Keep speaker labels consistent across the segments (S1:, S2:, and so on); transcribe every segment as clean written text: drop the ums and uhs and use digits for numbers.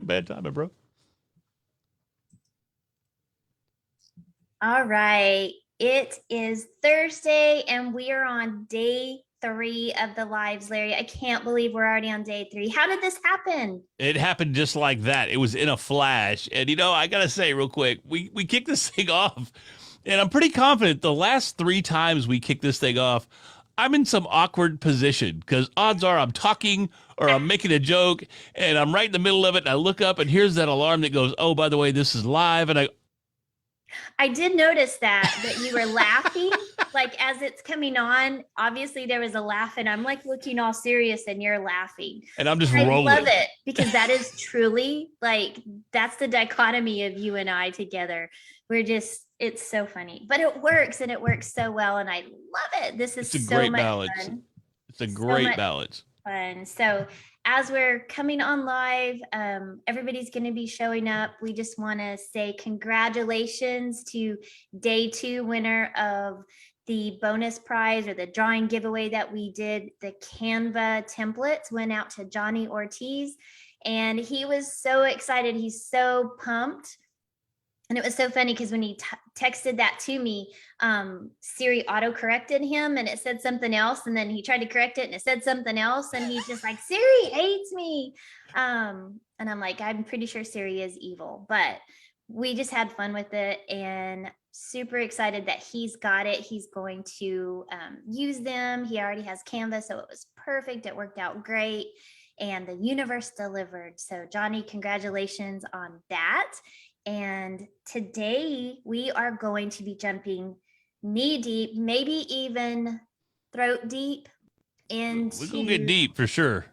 S1: Bad timing, bro.
S2: All right. It is Thursday and we are on day 3 of the lives, Larry. I can't believe we're already on day 3. How did this happen?
S1: It happened just like that. It was in a flash. And I gotta say real quick, we kicked this thing off, and I'm pretty confident the last 3 times we kicked this thing off, I'm in some awkward position because odds are I'm talking or I'm making a joke and I'm right in the middle of it, and I look up and here's that alarm that goes, "Oh, by the way, this is live." And
S2: I did notice that you were laughing, like as it's coming on. Obviously, there was a laugh, and I'm like looking all serious, and you're laughing.
S1: and I'm just
S2: I
S1: rolling.
S2: love it because that is truly like that's the dichotomy of you and I together. It's so funny, but it works, and it works so well, and I love it. This is
S1: It's a
S2: so
S1: great
S2: much
S1: balance.
S2: fun.
S1: It's a
S2: So
S1: great
S2: much
S1: balance.
S2: fun. So as we're coming on live, everybody's going to be showing up. We just want to say congratulations to day 2 winner of the bonus prize or the drawing giveaway that we did. The Canva templates went out to Johnny Ortiz, and he was so excited. He's so pumped. And it was so funny because when he texted that to me, Siri auto corrected him and it said something else. And then he tried to correct it and it said something else. And he's just like, Siri hates me. And I'm like, I'm pretty sure Siri is evil, but we just had fun with it and super excited that he's got it. He's going to use them. He already has Canva, so it was perfect. It worked out great. And the universe delivered. So Johnny, congratulations on that. And today we are going to be jumping knee deep, maybe even throat deep into.
S1: We're gonna get deep for sure.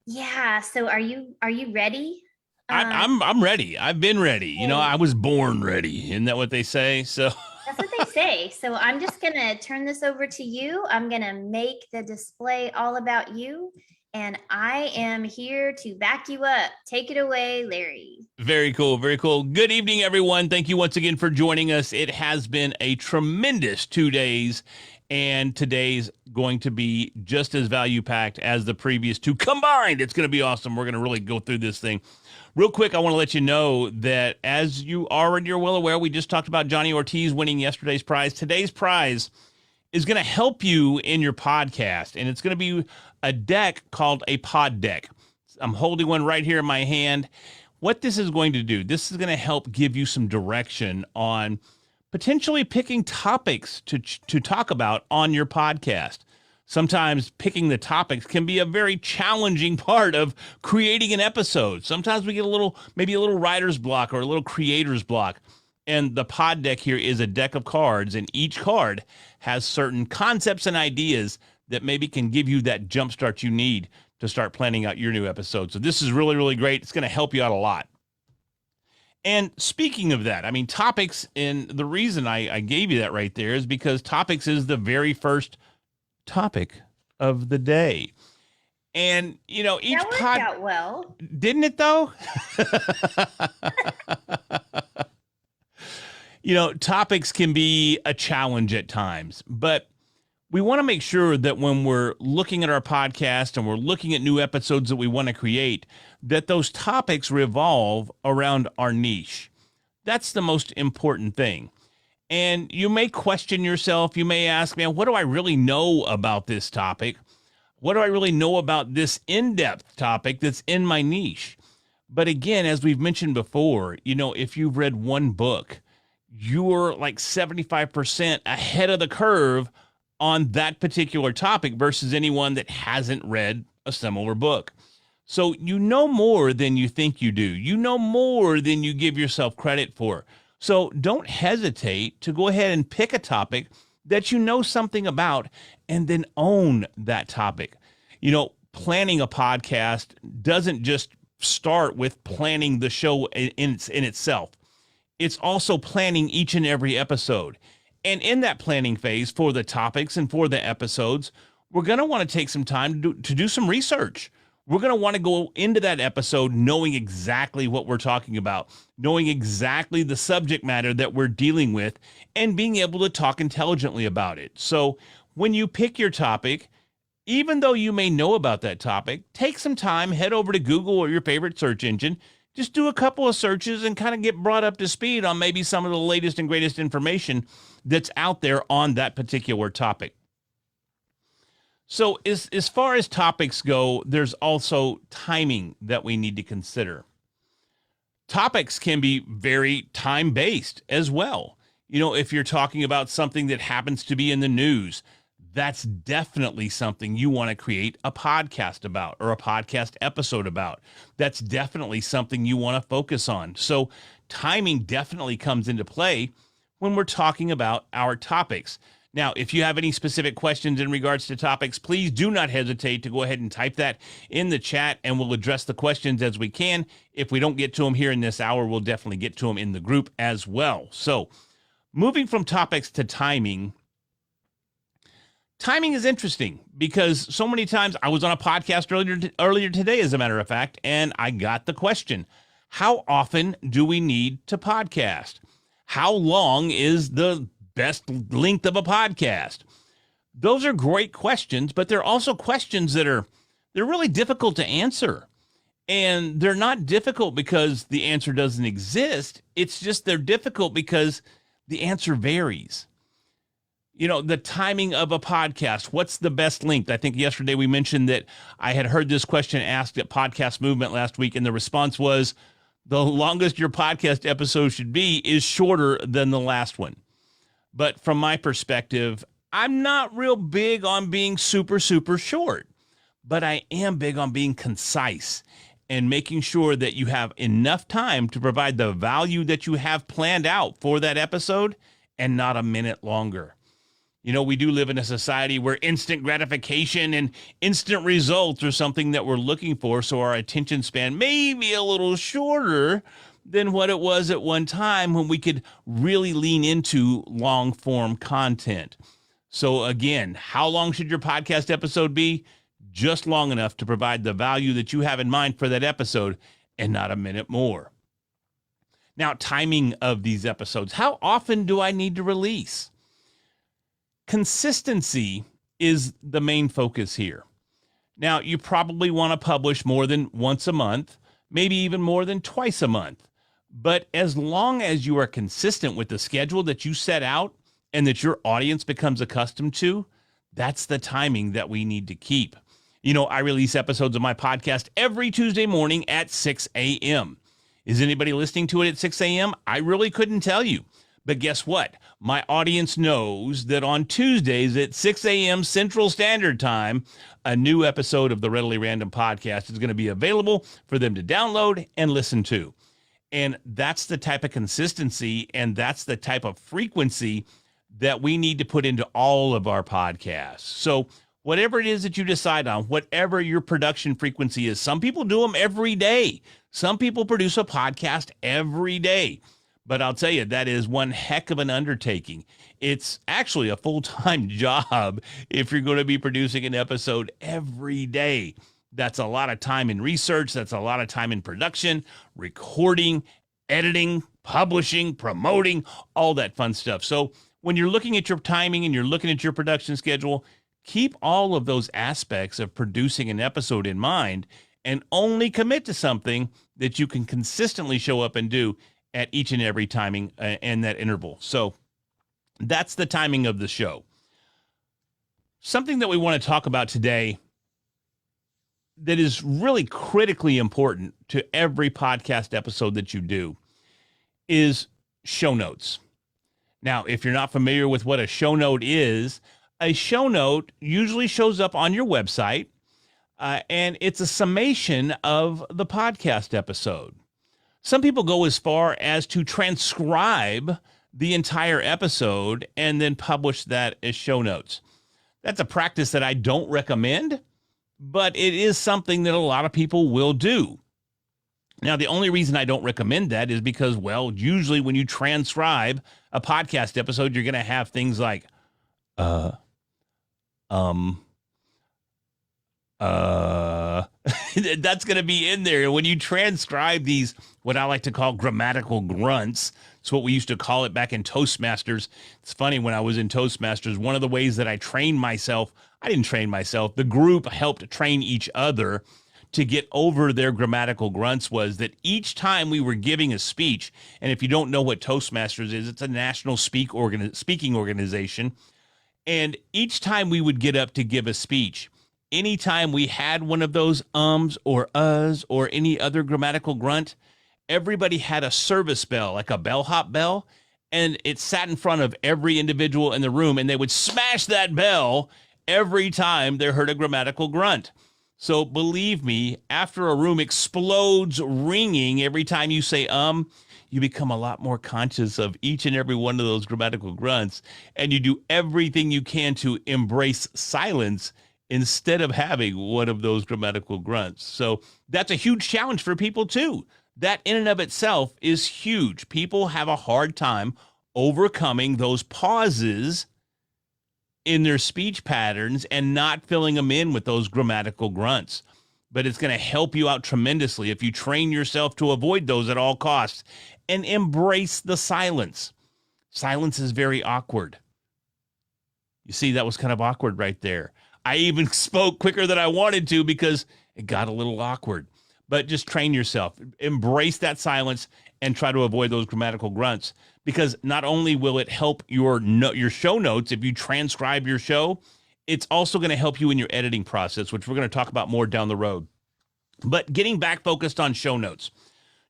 S2: Yeah. So are you ready?
S1: I'm ready. I've been ready. I was born ready. Isn't that what they say? So
S2: that's what they say. So I'm just gonna turn this over to you. I'm gonna make the display all about you. And I am here to back you up. Take it away, Larry.
S1: very cool. Very cool. Good evening, everyone. Thank you once again for joining us. It has been a tremendous 2 days, and today's going to be just as value packed as the previous 2 combined. It's going to be awesome. We're going to really go through this thing. Real quick, I want to let you know that as you already are well aware, we just talked about Johnny Ortiz winning yesterday's prize. Today's prize is going to help you in your podcast, and it's going to be a deck called a pod deck. I'm holding one right here in my hand. What this is going to do, this is going to help give you some direction on potentially picking topics to talk about on your podcast. Sometimes picking the topics can be a very challenging part of creating an episode. Sometimes we get maybe a little writer's block or a little creator's block. And the pod deck here is a deck of cards, and each card has certain concepts and ideas that maybe can give you that jump start you need to start planning out your new episode. So this is really, really great. It's going to help you out a lot. And speaking of that, I mean, topics, and the reason I gave you that right there is because topics is the very first topic of the day. And, each
S2: that worked out well.
S1: Didn't it, though? Topics can be a challenge at times, but we want to make sure that when we're looking at our podcast and we're looking at new episodes that we want to create, that those topics revolve around our niche. That's the most important thing. And you may question yourself. You may ask, man, what do I really know about this topic? What do I really know about this in-depth topic that's in my niche? But again, as we've mentioned before, if you've read one book, you're like 75% ahead of the curve on that particular topic versus anyone that hasn't read a similar book. So you know more than you think you do. You know more than you give yourself credit for. So don't hesitate to go ahead and pick a topic that you know something about and then own that topic. Planning a podcast doesn't just start with planning the show in itself. It's also planning each and every episode. And in that planning phase for the topics and for the episodes, we're going to want to take some time to do some research. We're going to want to go into that episode knowing exactly what we're talking about, knowing exactly the subject matter that we're dealing with, and being able to talk intelligently about it. So when you pick your topic, even though you may know about that topic, take some time, head over to Google or your favorite search engine, just do a couple of searches and kind of get brought up to speed on maybe some of the latest and greatest information that's out there on that particular topic. So as far as topics go, there's also timing that we need to consider. Topics can be very time-based as well. You know, if you're talking about something that happens to be in the news, that's definitely something you want to create a podcast about or a podcast episode about. That's definitely something you want to focus on. So timing definitely comes into play when we're talking about our topics. Now, if you have any specific questions in regards to topics, please do not hesitate to go ahead and type that in the chat, and we'll address the questions as we can. If we don't get to them here in this hour, we'll definitely get to them in the group as well. So moving from topics to timing is interesting because so many times I was on a podcast earlier today, as a matter of fact, and I got the question, how often do we need to podcast? How long is the best length of a podcast? Those are great questions, but they're also questions that they're really difficult to answer. And they're not difficult because the answer doesn't exist. It's just they're difficult because the answer varies. You know, the timing of a podcast, what's the best length? I think yesterday we mentioned that I had heard this question asked at Podcast Movement last week, and the response was, the longest your podcast episode should be is shorter than the last one. But from my perspective, I'm not real big on being super, super short, but I am big on being concise and making sure that you have enough time to provide the value that you have planned out for that episode and not a minute longer. You know, we do live in a society where instant gratification and instant results are something that we're looking for. So our attention span may be a little shorter than what it was at one time when we could really lean into long form content. So again, how long should your podcast episode be? Just long enough to provide the value that you have in mind for that episode and not a minute more. Now, timing of these episodes. How often do I need to release? Consistency is the main focus here. Now, you probably want to publish more than once a month, maybe even more than twice a month. But as long as you are consistent with the schedule that you set out and that your audience becomes accustomed to, that's the timing that we need to keep. You know, I release episodes of my podcast every Tuesday morning at 6 a.m. Is anybody listening to it at 6 a.m.? I really couldn't tell you. But guess what? My audience knows that on Tuesdays at 6 a.m. Central Standard Time, a new episode of the Readily Random podcast is going to be available for them to download and listen to. And that's the type of consistency and that's the type of frequency that we need to put into all of our podcasts. So whatever it is that you decide on, whatever your production frequency is, some people do them every day. Some people produce a podcast every day. But I'll tell you, that is one heck of an undertaking. It's actually a full-time job if you're going to be producing an episode every day. That's a lot of time in research. That's a lot of time in production, recording, editing, publishing, promoting, all that fun stuff. So when you're looking at your timing and you're looking at your production schedule, keep all of those aspects of producing an episode in mind and only commit to something that you can consistently show up and do at each and every timing and that interval. So that's the timing of the show. Something that we want to talk about today that is really critically important to every podcast episode that you do is show notes. Now, if you're not familiar with what a show note is, a show note usually shows up on your website, and it's a summation of the podcast episode. Some people go as far as to transcribe the entire episode and then publish that as show notes. That's a practice that I don't recommend, but it is something that a lot of people will do. Now, the only reason I don't recommend that is because, well, usually when you transcribe a podcast episode, you're going to have things like, that's going to be in there. When you transcribe these, what I like to call grammatical grunts, it's what we used to call it back in Toastmasters. It's funny, when I was in Toastmasters, one of the ways that I trained myself, I didn't train myself, the group helped train each other to get over their grammatical grunts was that each time we were giving a speech, and if you don't know what Toastmasters is, it's a national speaking organization. And each time we would get up to give a speech, anytime we had one of those ums or uhs or any other grammatical grunt, everybody had a service bell, like a bellhop bell, and it sat in front of every individual in the room, and they would smash that bell every time they heard a grammatical grunt. So believe me, after a room explodes ringing every time you say you become a lot more conscious of each and every one of those grammatical grunts, and you do everything you can to embrace silence instead of having one of those grammatical grunts. So that's a huge challenge for people too. That in and of itself is huge. People have a hard time overcoming those pauses in their speech patterns and not filling them in with those grammatical grunts. But it's going to help you out tremendously if you train yourself to avoid those at all costs and embrace the silence. Silence is very awkward. You see, that was kind of awkward right there. I even spoke quicker than I wanted to because it got a little awkward. But just train yourself. Embrace that silence and try to avoid those grammatical grunts, because not only will it help your show notes if you transcribe your show, it's also going to help you in your editing process, which we're going to talk about more down the road. But getting back focused on show notes.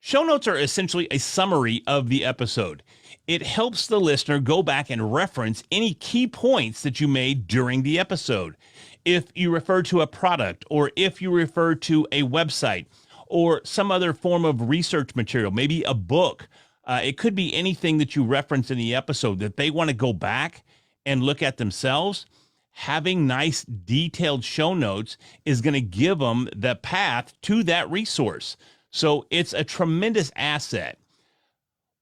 S1: Show notes are essentially a summary of the episode. It helps the listener go back and reference any key points that you made during the episode. If you refer to a product, or if you refer to a website, or some other form of research material, maybe a book. It could be anything that you reference in the episode that they want to go back and look at themselves. Having nice detailed show notes is going to give them the path to that resource. So it's a tremendous asset.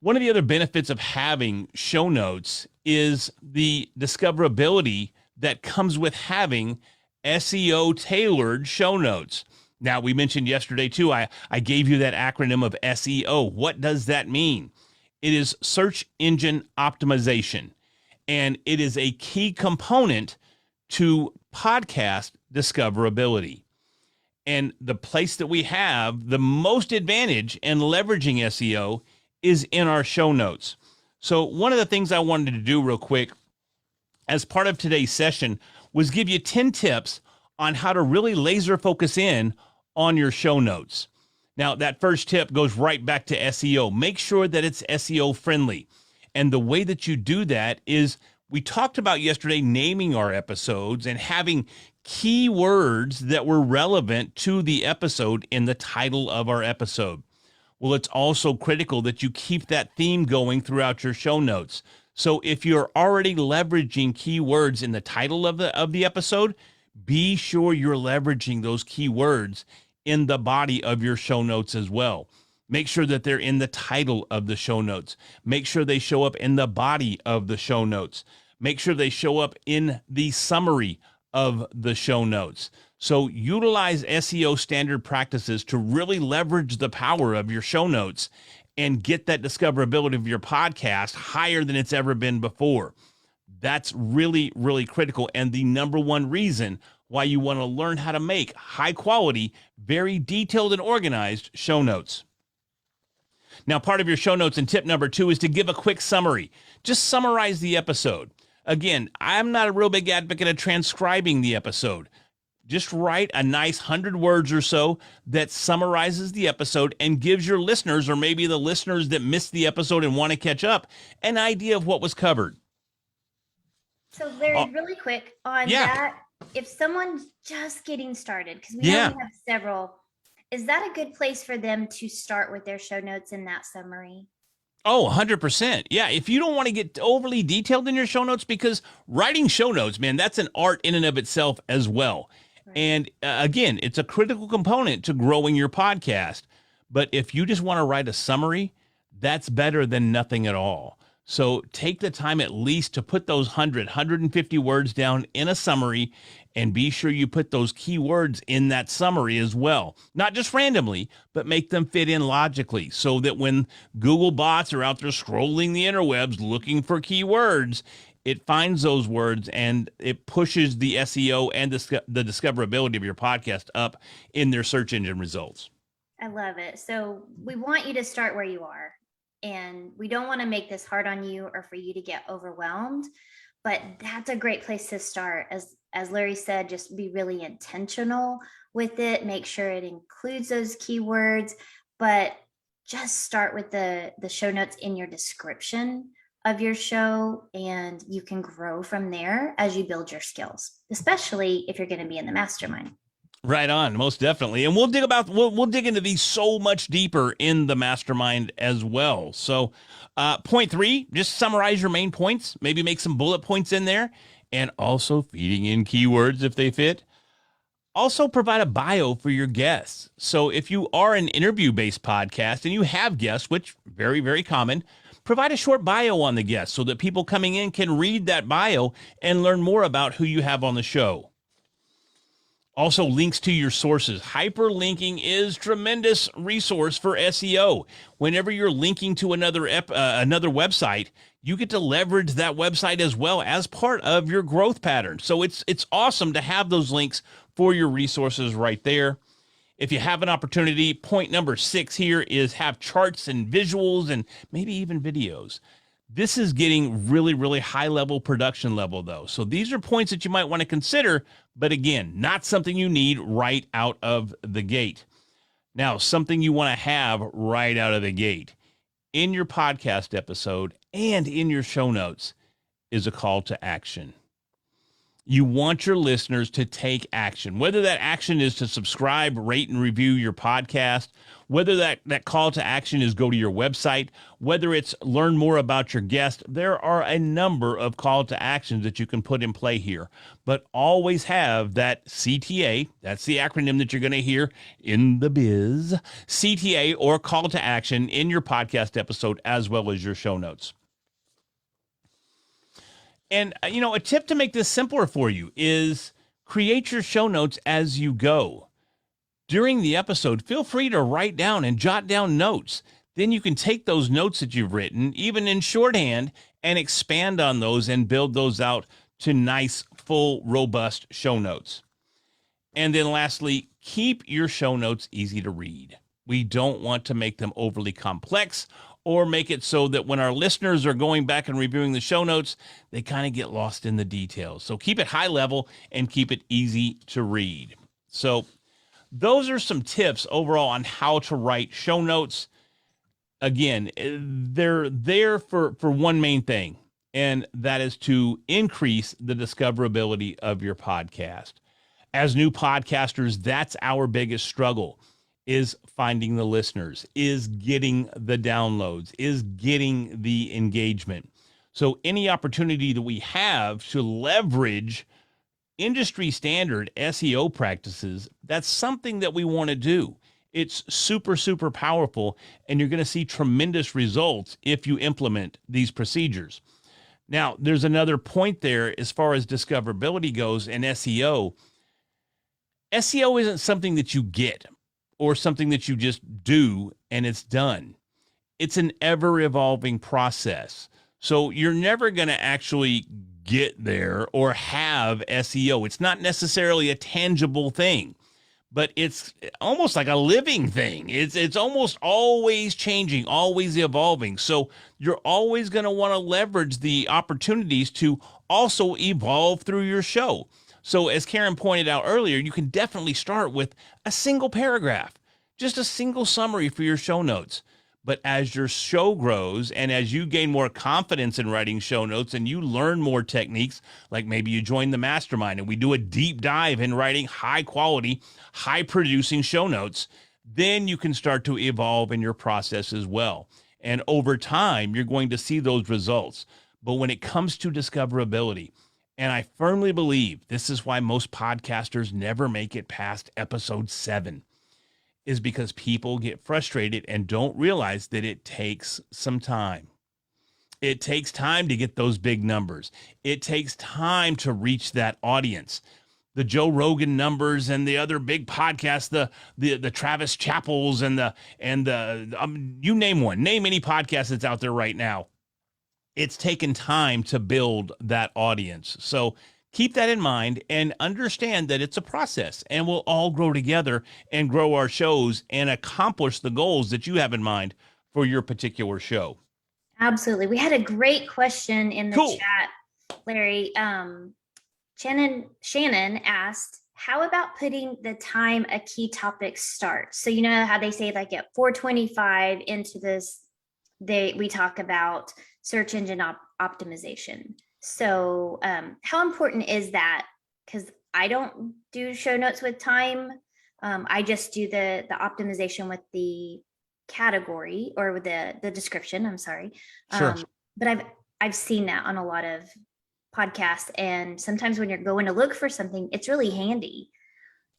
S1: One of the other benefits of having show notes is the discoverability that comes with having SEO tailored show notes. Now, we mentioned yesterday, too, I gave you that acronym of SEO. What does that mean? It is search engine optimization, and it is a key component to podcast discoverability. And the place that we have the most advantage in leveraging SEO is in our show notes. So one of the things I wanted to do real quick as part of today's session was give you 10 tips on how to really laser focus in on your show notes. Now, that first tip goes right back to SEO. Make sure that it's SEO friendly. And the way that you do that is, we talked about yesterday naming our episodes and having keywords that were relevant to the episode in the title of our episode. Well, it's also critical that you keep that theme going throughout your show notes. So if you're already leveraging keywords in the title of the episode, be sure you're leveraging those keywords in the body of your show notes as well. Make sure that they're in the title of the show notes. Make sure they show up in the body of the show notes. Make sure they show up in the summary of the show notes. So utilize SEO standard practices to really leverage the power of your show notes and get that discoverability of your podcast higher than it's ever been before. That's really, really critical, and the number one reason why you want to learn how to make high quality, very detailed and organized show notes. Now, part of your show notes and tip number 2 is to give a quick summary. Just summarize the episode. Again, I'm not a real big advocate of transcribing the episode. Just write a nice 100 words or so that summarizes the episode and gives your listeners, or maybe the listeners that missed the episode and want to catch up, an idea of what was covered.
S2: So Larry, really quick on that, if someone's just getting started, because we only have several, is that a good place for them to start with their show notes in that summary?
S1: Oh, 100%. Yeah, if you don't want to get overly detailed in your show notes, because writing show notes, man, that's an art in and of itself as well. Right. And again, it's a critical component to growing your podcast. But if you just want to write a summary, that's better than nothing at all. So take the time at least to put those 150 words down in a summary, and be sure you put those key words in that summary as well. Not just randomly, but make them fit in logically, so that when Google bots are out there scrolling the interwebs looking for keywords, it finds those words and it pushes the SEO and the discoverability of your podcast up in their search engine results.
S2: I love it. So we want you to start where you are, and we don't want to make this hard on you or for you to get overwhelmed, but that's a great place to start. As Larry said, just be really intentional with it. Make sure it includes those keywords, but just start with the show notes in your description of your show, and you can grow from there as you build your skills, especially if you're going to be in the mastermind.
S1: Right on, most definitely. And we'll dig into these so much deeper in the mastermind as well. So point 3, just summarize your main points, maybe make some bullet points in there, and also feeding in keywords if they fit. Also provide a bio for your guests. So if you are an interview-based podcast and you have guests, which very, very common, provide a short bio on the guest so that people coming in can read that bio and learn more about who you have on the show. Also, links to your sources. Hyperlinking is tremendous resource for SEO. Whenever you're linking to another website, you get to leverage that website as well as part of your growth pattern. So it's awesome to have those links for your resources right there. If you have an opportunity, point number 6 here is have charts and visuals and maybe even videos. This is getting really, really high level production level though. So these are points that you might want to consider, but again, not something you need right out of the gate. Now, something you want to have right out of the gate in your podcast episode and in your show notes is a call to action. You want your listeners to take action, whether that action is to subscribe, rate, and review your podcast, whether that call to action is go to your website, whether it's learn more about your guest. There are a number of call to actions that you can put in play here, but always have that CTA. That's the acronym that you're going to hear in the biz, CTA, or call to action in your podcast episode as well as your show notes. And, a tip to make this simpler for you is create your show notes as you go. During the episode, feel free to write down and jot down notes. Then you can take those notes that you've written, even in shorthand, and expand on those and build those out to nice, full, robust show notes. And then lastly, keep your show notes easy to read. We don't want to make them overly complex or make it so that when our listeners are going back and reviewing the show notes, they kind of get lost in the details. So keep it high level and keep it easy to read. So those are some tips overall on how to write show notes. Again, they're there for one main thing, and that is to increase the discoverability of your podcast. As new podcasters, that's our biggest struggle, is finding the listeners, is getting the downloads, is getting the engagement. So any opportunity that we have to leverage industry standard SEO practices, that's something that we want to do. It's super, super powerful, and you're going to see tremendous results if you implement these procedures. Now, there's another point there as far as discoverability goes in SEO. SEO isn't something that you get or something that you just do and it's done. It's an ever-evolving process. So you're never going to actually get there or have SEO. It's not necessarily a tangible thing, but it's almost like a living thing. It's almost always changing, always evolving. So you're always going to want to leverage the opportunities to also evolve through your show. So as Karen pointed out earlier, you can definitely start with a single paragraph, just a single summary for your show notes. But as your show grows and as you gain more confidence in writing show notes and you learn more techniques, like maybe you join the mastermind and we do a deep dive in writing high quality, high producing show notes, then you can start to evolve in your process as well. And over time, you're going to see those results. But when it comes to discoverability, and I firmly believe this is why most podcasters never make it past episode 7, is because people get frustrated and don't realize that it takes some time. It takes time to get those big numbers. It takes time to reach that audience. The Joe Rogan numbers and the other big podcasts, the Travis Chappells and the you name one, name any podcast that's out there right now. it's taken time to build that audience. So keep that in mind and understand that it's a process, and we'll all grow together and grow our shows and accomplish the goals that you have in mind for your particular show.
S2: Absolutely. We had a great question in the
S1: Cool.
S2: chat, Larry. Shannon asked, how about putting the time a key topic starts? So you know how they say like at 425 into this, we talk about search engine optimization. So how important is that? Because I don't do show notes with time. I just do the optimization with the category or with the description. I'm sorry.
S1: Sure.
S2: But I've seen that on a lot of podcasts, and sometimes when you're going to look for something, it's really handy.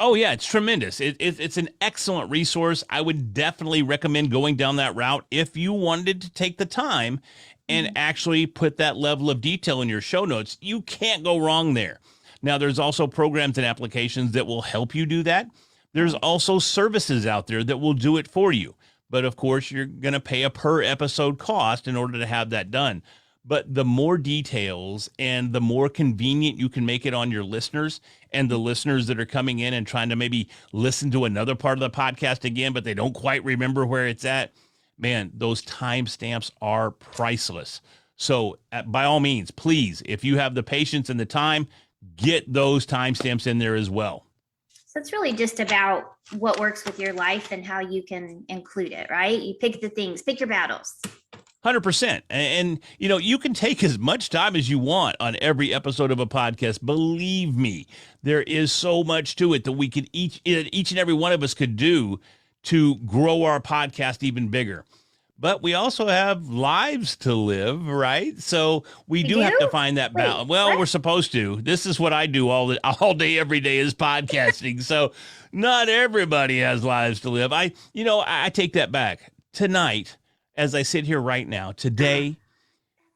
S1: Oh yeah, it's tremendous. It's an excellent resource. I would definitely recommend going down that route if you wanted to take the time and actually put that level of detail in your show notes. You can't go wrong there. Now, there's also programs and applications that will help you do that. There's also services out there that will do it for you. But of course, you're going to pay a per episode cost in order to have that done. But the more details and the more convenient you can make it on your listeners and the listeners that are coming in and trying to maybe listen to another part of the podcast again, but they don't quite remember where it's at, man, those timestamps are priceless. So by all means, please, if you have the patience and the time, get those timestamps in there as well.
S2: So it's really just about what works with your life and how you can include it, right? You pick the things, pick your battles.
S1: 100%. And, you know, you can take as much time as you want on every episode of a podcast. Believe me, there is so much to it that we could each and every one of us could do to grow our podcast even bigger. But we also have lives to live, right? So we do have to find that balance. Well, what? We're supposed to. This is what I do all day, every day is podcasting. So not everybody has lives to live. I take that back. Tonight, as I sit here right now, today,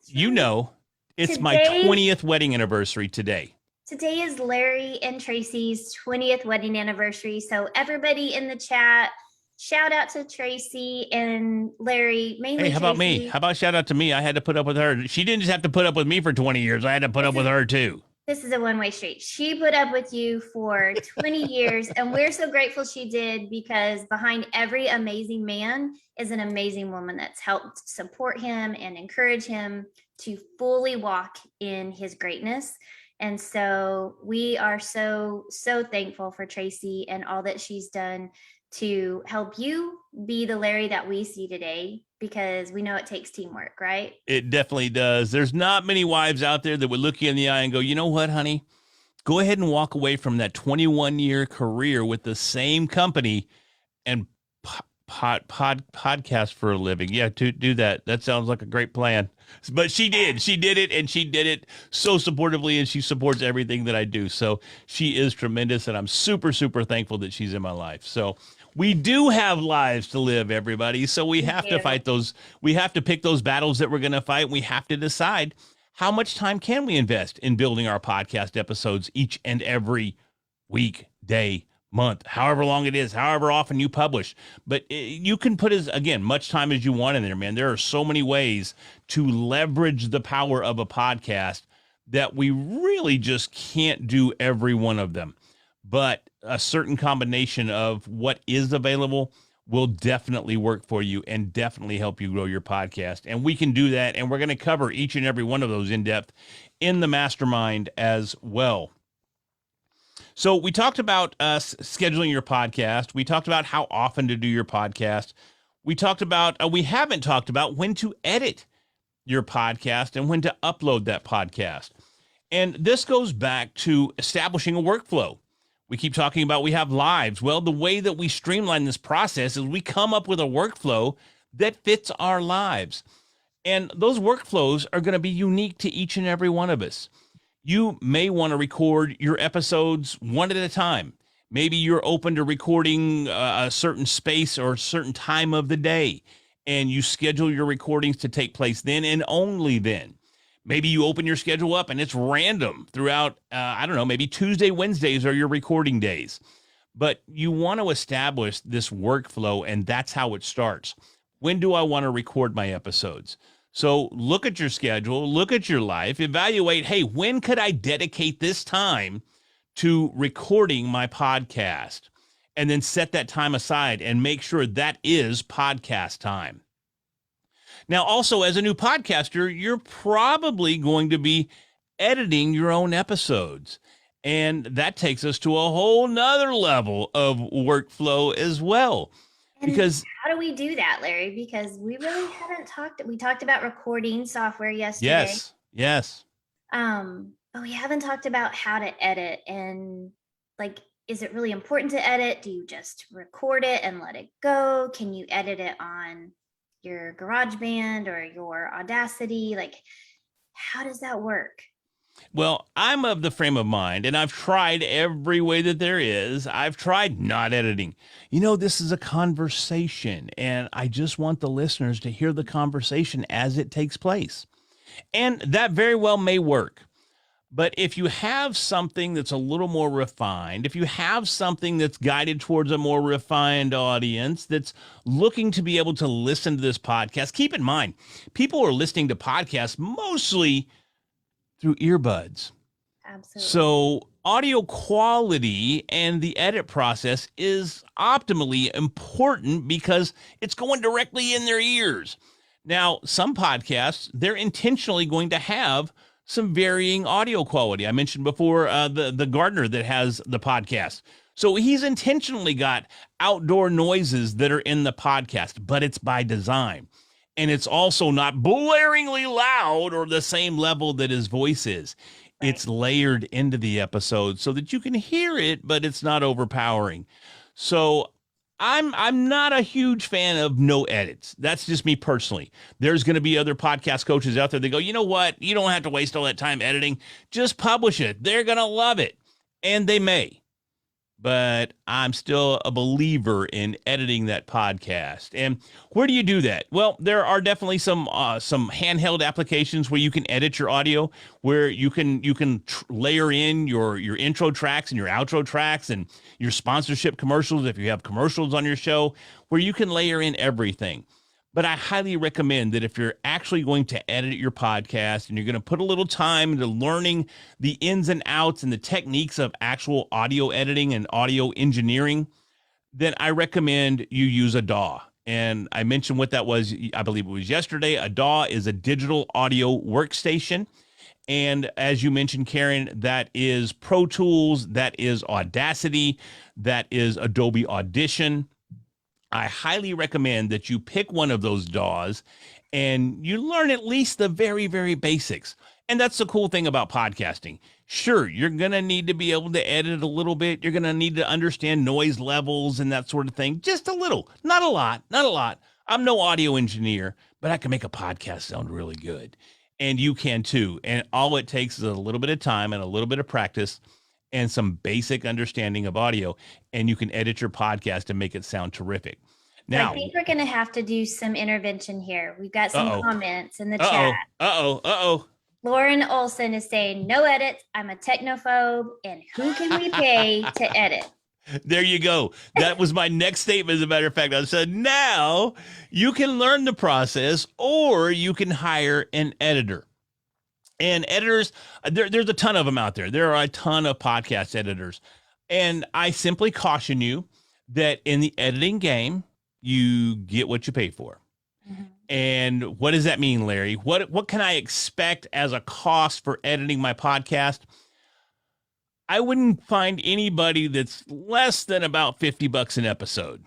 S1: you know, it's my 20th wedding anniversary today.
S2: Today is Larry and Tracy's 20th wedding anniversary. So everybody in the chat, shout out to Tracy and Larry, mainly
S1: Hey, how about me? How about shout out to me? I had to put up with her. She didn't just have to put up with me for 20 years. I had to put up with her too.
S2: This is a one-way street. She put up with you for 20 years, and we're so grateful she did, because behind every amazing man is an amazing woman that's helped support him and encourage him to fully walk in his greatness. And so we are so thankful for Tracy and all that she's done to help you be the Larry that we see today, because we know it takes teamwork, right?
S1: It definitely does. There's not many wives out there that would look you in the eye and go, you know what, honey, go ahead and walk away from that 21-year career with the same company and podcast for a living. Yeah, do that. That sounds like a great plan. But she did. She did it, and she did it so supportively, and she supports everything that I do. So she is tremendous, and I'm super thankful that she's in my life. So we do have lives to live, everybody. So we have to fight those. We have to pick those battles that we're going to fight. We have to decide how much time can we invest in building our podcast episodes each and every week, day, month, however long it is, however often you publish. But you can put much time as you want in there, man. There are so many ways to leverage the power of a podcast that we really just can't do every one of them. But a certain combination of what is available will definitely work for you and definitely help you grow your podcast. And we can do that. And we're going to cover each and every one of those in depth in the mastermind as well. So we talked about scheduling your podcast. We talked about how often to do your podcast. We talked about, we haven't talked about when to edit your podcast and when to upload that podcast. And this goes back to establishing a workflow. We keep talking about we have lives. Well, the way that we streamline this process is we come up with a workflow that fits our lives. And those workflows are going to be unique to each and every one of us. You may want to record your episodes one at a time. Maybe you're open to recording a certain space or a certain time of the day, and you schedule your recordings to take place then and only then. Maybe you open your schedule up and it's random throughout, maybe Tuesday, Wednesdays are your recording days. But you want to establish this workflow, and that's how it starts. When do I want to record my episodes? So look at your schedule, look at your life, evaluate, hey, when could I dedicate this time to recording my podcast? And then set that time aside and make sure that is podcast time. Now, also, as a new podcaster, you're probably going to be editing your own episodes. And that takes us to a whole nother level of workflow as well.
S2: And
S1: Because
S2: how do we do that, Larry? Because we really haven't we talked about recording software yesterday.
S1: yes.
S2: But we haven't talked about how to edit, and like, is it really important to edit? Do you just record it and let it go? Can you edit it on your GarageBand or your Audacity? Like, how does that work?
S1: Well, I'm of the frame of mind, and I've tried every way that there is. I've tried not editing. This is a conversation, and I just want the listeners to hear the conversation as it takes place. And that very well may work. But if you have something that's a little more refined, if you have something that's guided towards a more refined audience that's looking to be able to listen to this podcast, keep in mind, people are listening to podcasts mostly through earbuds.
S2: Absolutely.
S1: So audio quality and the edit process is optimally important because it's going directly in their ears. Now, some podcasts, they're intentionally going to have some varying audio quality. I mentioned before the gardener that has the podcast. So he's intentionally got outdoor noises that are in the podcast, but it's by design. And it's also not blaringly loud or the same level that his voice is. Right. It's layered into the episode so that you can hear it, but it's not overpowering. So I'm not a huge fan of no edits. That's just me personally. There's going to be other podcast coaches out there that go, you know what? You don't have to waste all that time editing. Just publish it. They're going to love it. And they may. But I'm still a believer in editing that podcast. And where do you do that? Well, there are definitely some handheld applications where you can edit your audio, where you can layer in your intro tracks and your outro tracks and your sponsorship commercials if you have commercials on your show, where you can layer in everything. But I highly recommend that if you're actually going to edit your podcast and you're going to put a little time into learning the ins and outs and the techniques of actual audio editing and audio engineering, then I recommend you use a DAW. And I mentioned what that was, I believe it was yesterday. A DAW is a digital audio workstation. And as you mentioned, Karen, that is Pro Tools, that is Audacity, that is Adobe Audition. I highly recommend that you pick one of those DAWs and you learn at least the very, very basics. And that's the cool thing about podcasting. Sure, you're going to need to be able to edit a little bit. You're going to need to understand noise levels and that sort of thing. Just a little, not a lot. I'm no audio engineer, but I can make a podcast sound really good. And you can too. And all it takes is a little bit of time and a little bit of practice and some basic understanding of audio, and you can edit your podcast and make it sound terrific. Now,
S2: I think we're going to have to do some intervention here. We've got some comments in the chat. Lauren Olson is saying, no edits. I'm a technophobe. And who can we pay to edit?
S1: There you go. That was my next statement, as a matter of fact. I said, now you can learn the process or you can hire an editor. And editors, there's a ton of them out there. There are a ton of podcast editors. And I simply caution you that in the editing game, you get what you pay for. Mm-hmm. And what does that mean, Larry? What can I expect as a cost for editing my podcast? I wouldn't find anybody that's less than about $50 an episode,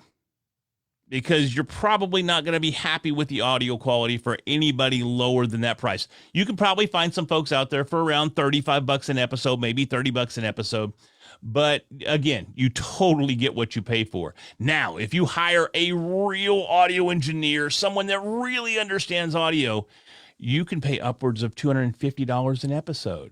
S1: because you're probably not going to be happy with the audio quality for anybody lower than that price. You can probably find some folks out there for around $35 an episode, maybe $30 an episode. But again, you totally get what you pay for. Now, if you hire a real audio engineer, someone that really understands audio, you can pay upwards of $250 an episode.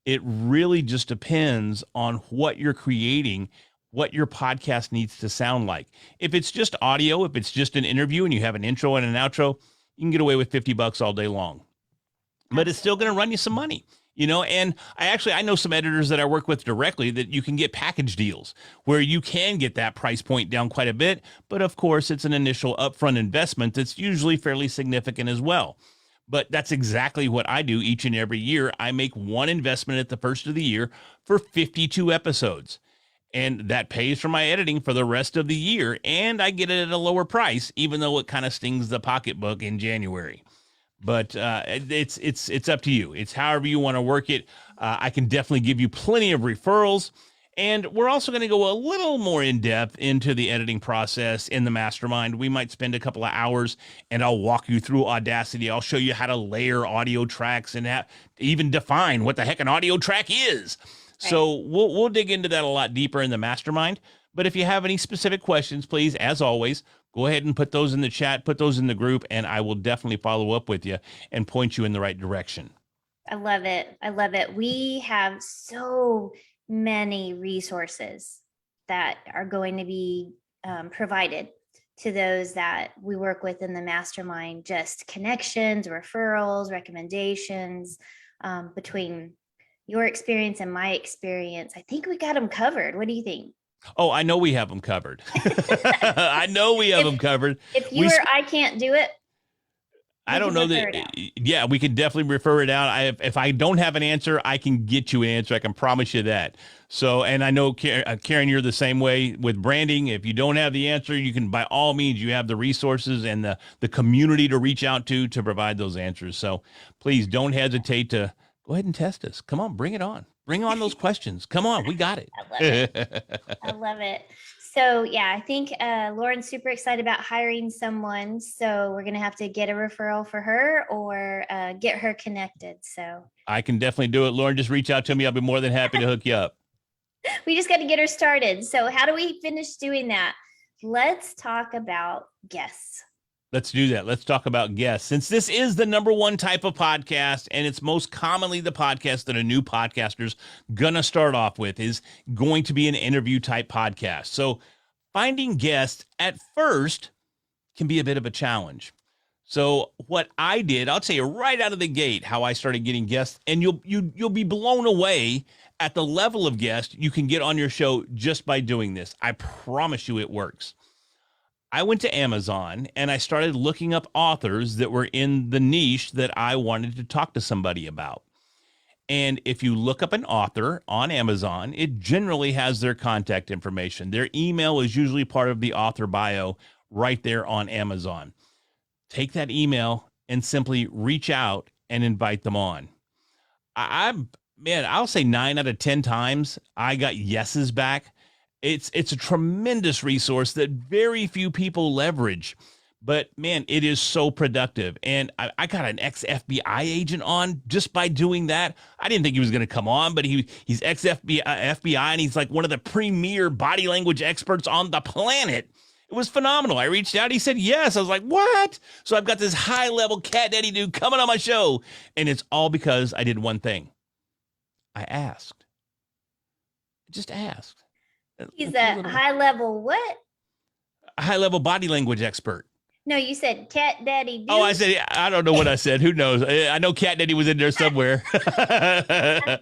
S1: It really just depends on what you're creating, what your podcast needs to sound like. If it's just audio, if it's just an interview and you have an intro and an outro, you can get away with $50 all day long. But it's still going to run you some money, you know. And I know some editors that I work with directly that you can get package deals where you can get that price point down quite a bit. But of course, it's an initial upfront investment that's usually fairly significant as well. But that's exactly what I do each and every year. I make one investment at the first of the year for 52 episodes. And that pays for my editing for the rest of the year. And I get it at a lower price, even though it kind of stings the pocketbook in January. But it's up to you. It's however you want to work it. I can definitely give you plenty of referrals. And we're also going to go a little more in depth into the editing process in the mastermind. We might spend a couple of hours and I'll walk you through Audacity. I'll show you how to layer audio tracks and even define what the heck an audio track is. Right. So we'll dig into that a lot deeper in the mastermind. But if you have any specific questions, please, as always, go ahead and put those in the chat, put those in the group, and I will definitely follow up with you and point you in the right direction.
S2: I love it. I love it. We have so many resources that are going to be provided to those that we work with in the mastermind, just connections, referrals, recommendations, between your experience and my experience. I think we got them covered. What do you think?
S1: Oh, I know we have them covered. I know we have them covered.
S2: If you or I can't do it,
S1: I don't know that. Yeah, we can definitely refer it out. If I don't have an answer, I can get you an answer. I can promise you that. So, and I know, Karen, you're the same way with branding. If you don't have the answer, you can, by all means, you have the resources and the community to reach out to provide those answers. So please don't hesitate to go ahead and test us. Come on, bring it on. Bring on those questions. Come on, we got it.
S2: I love it. I love it. So yeah, I think Lauren's super excited about hiring someone. So we're going to have to get a referral for her or get her connected. So
S1: I can definitely do it. Lauren, just reach out to me. I'll be more than happy to hook you up.
S2: We just got to get her started. So how do we finish doing that? Let's talk about guests.
S1: Let's do that. Let's talk about guests. Since this is the number one type of podcast, and it's most commonly the podcast that a new podcaster's gonna start off with, is going to be an interview type podcast. So finding guests at first can be a bit of a challenge. So what I did, I'll tell you right out of the gate how I started getting guests, and you'll be blown away at the level of guest you can get on your show just by doing this. I promise you it works. I went to Amazon and I started looking up authors that were in the niche that I wanted to talk to somebody about. And if you look up an author on Amazon, it generally has their contact information. Their email is usually part of the author bio right there on Amazon. Take that email and simply reach out and invite them on. I'll say 9 out of 10 times I got yeses back. It's a tremendous resource that very few people leverage, but man, it is so productive. And I got an ex-FBI agent on just by doing that. I didn't think he was going to come on, but he's ex-FBI and he's like one of the premier body language experts on the planet. It was phenomenal. I reached out. He said yes. I was like, what? So I've got this high-level cat daddy dude coming on my show, and it's all because I did one thing. I asked. Just asked.
S2: He's a high-level what?
S1: A high-level body language expert.
S2: No, you said cat daddy dude.
S1: Oh, I said, I don't know what I said. Who knows? I know cat daddy was in there somewhere. I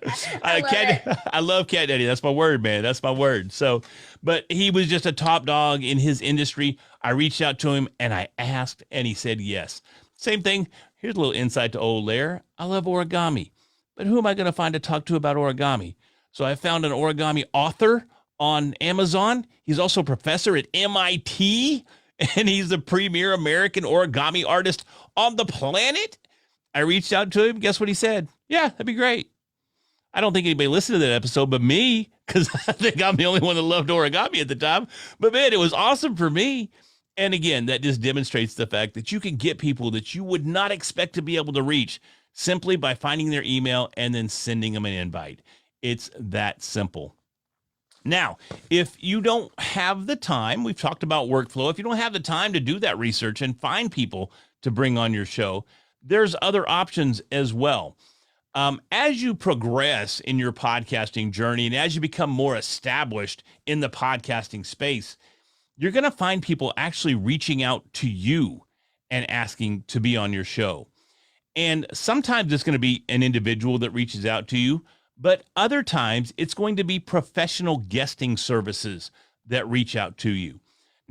S1: love cat daddy. That's my word, man. That's my word. So, but he was just a top dog in his industry. I reached out to him and I asked and he said yes. Same thing. Here's a little insight to old Lair. I love origami, but who am I going to find to talk to about origami? So I found an origami author on Amazon. He's also a professor at MIT, and he's the premier American origami artist on the planet. I reached out to him. Guess what he said? Yeah, that'd be great. I don't think anybody listened to that episode but me, because I think I'm the only one that loved origami at the time. But man, it was awesome for me. And again, that just demonstrates the fact that you can get people that you would not expect to be able to reach simply by finding their email and then sending them an invite. It's that simple. Now, if you don't have the time, we've talked about workflow. If you don't have the time to do that research and find people to bring on your show, there's other options as well. As you progress in your podcasting journey and as you become more established in the podcasting space, you're going to find people actually reaching out to you and asking to be on your show. And sometimes it's going to be an individual that reaches out to you, but other times it's going to be professional guesting services that reach out to you.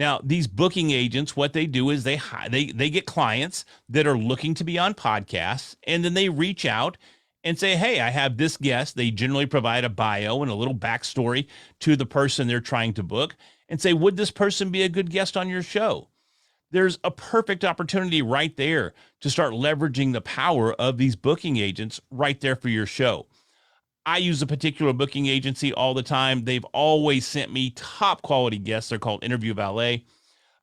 S1: Now, these booking agents, what they do is they get clients that are looking to be on podcasts, and then they reach out and say, hey, I have this guest. They generally provide a bio and a little backstory to the person they're trying to book and say, would this person be a good guest on your show? There's a perfect opportunity right there to start leveraging the power of these booking agents right there for your show. I use a particular booking agency all the time. They've always sent me top quality guests. They're called Interview Valet.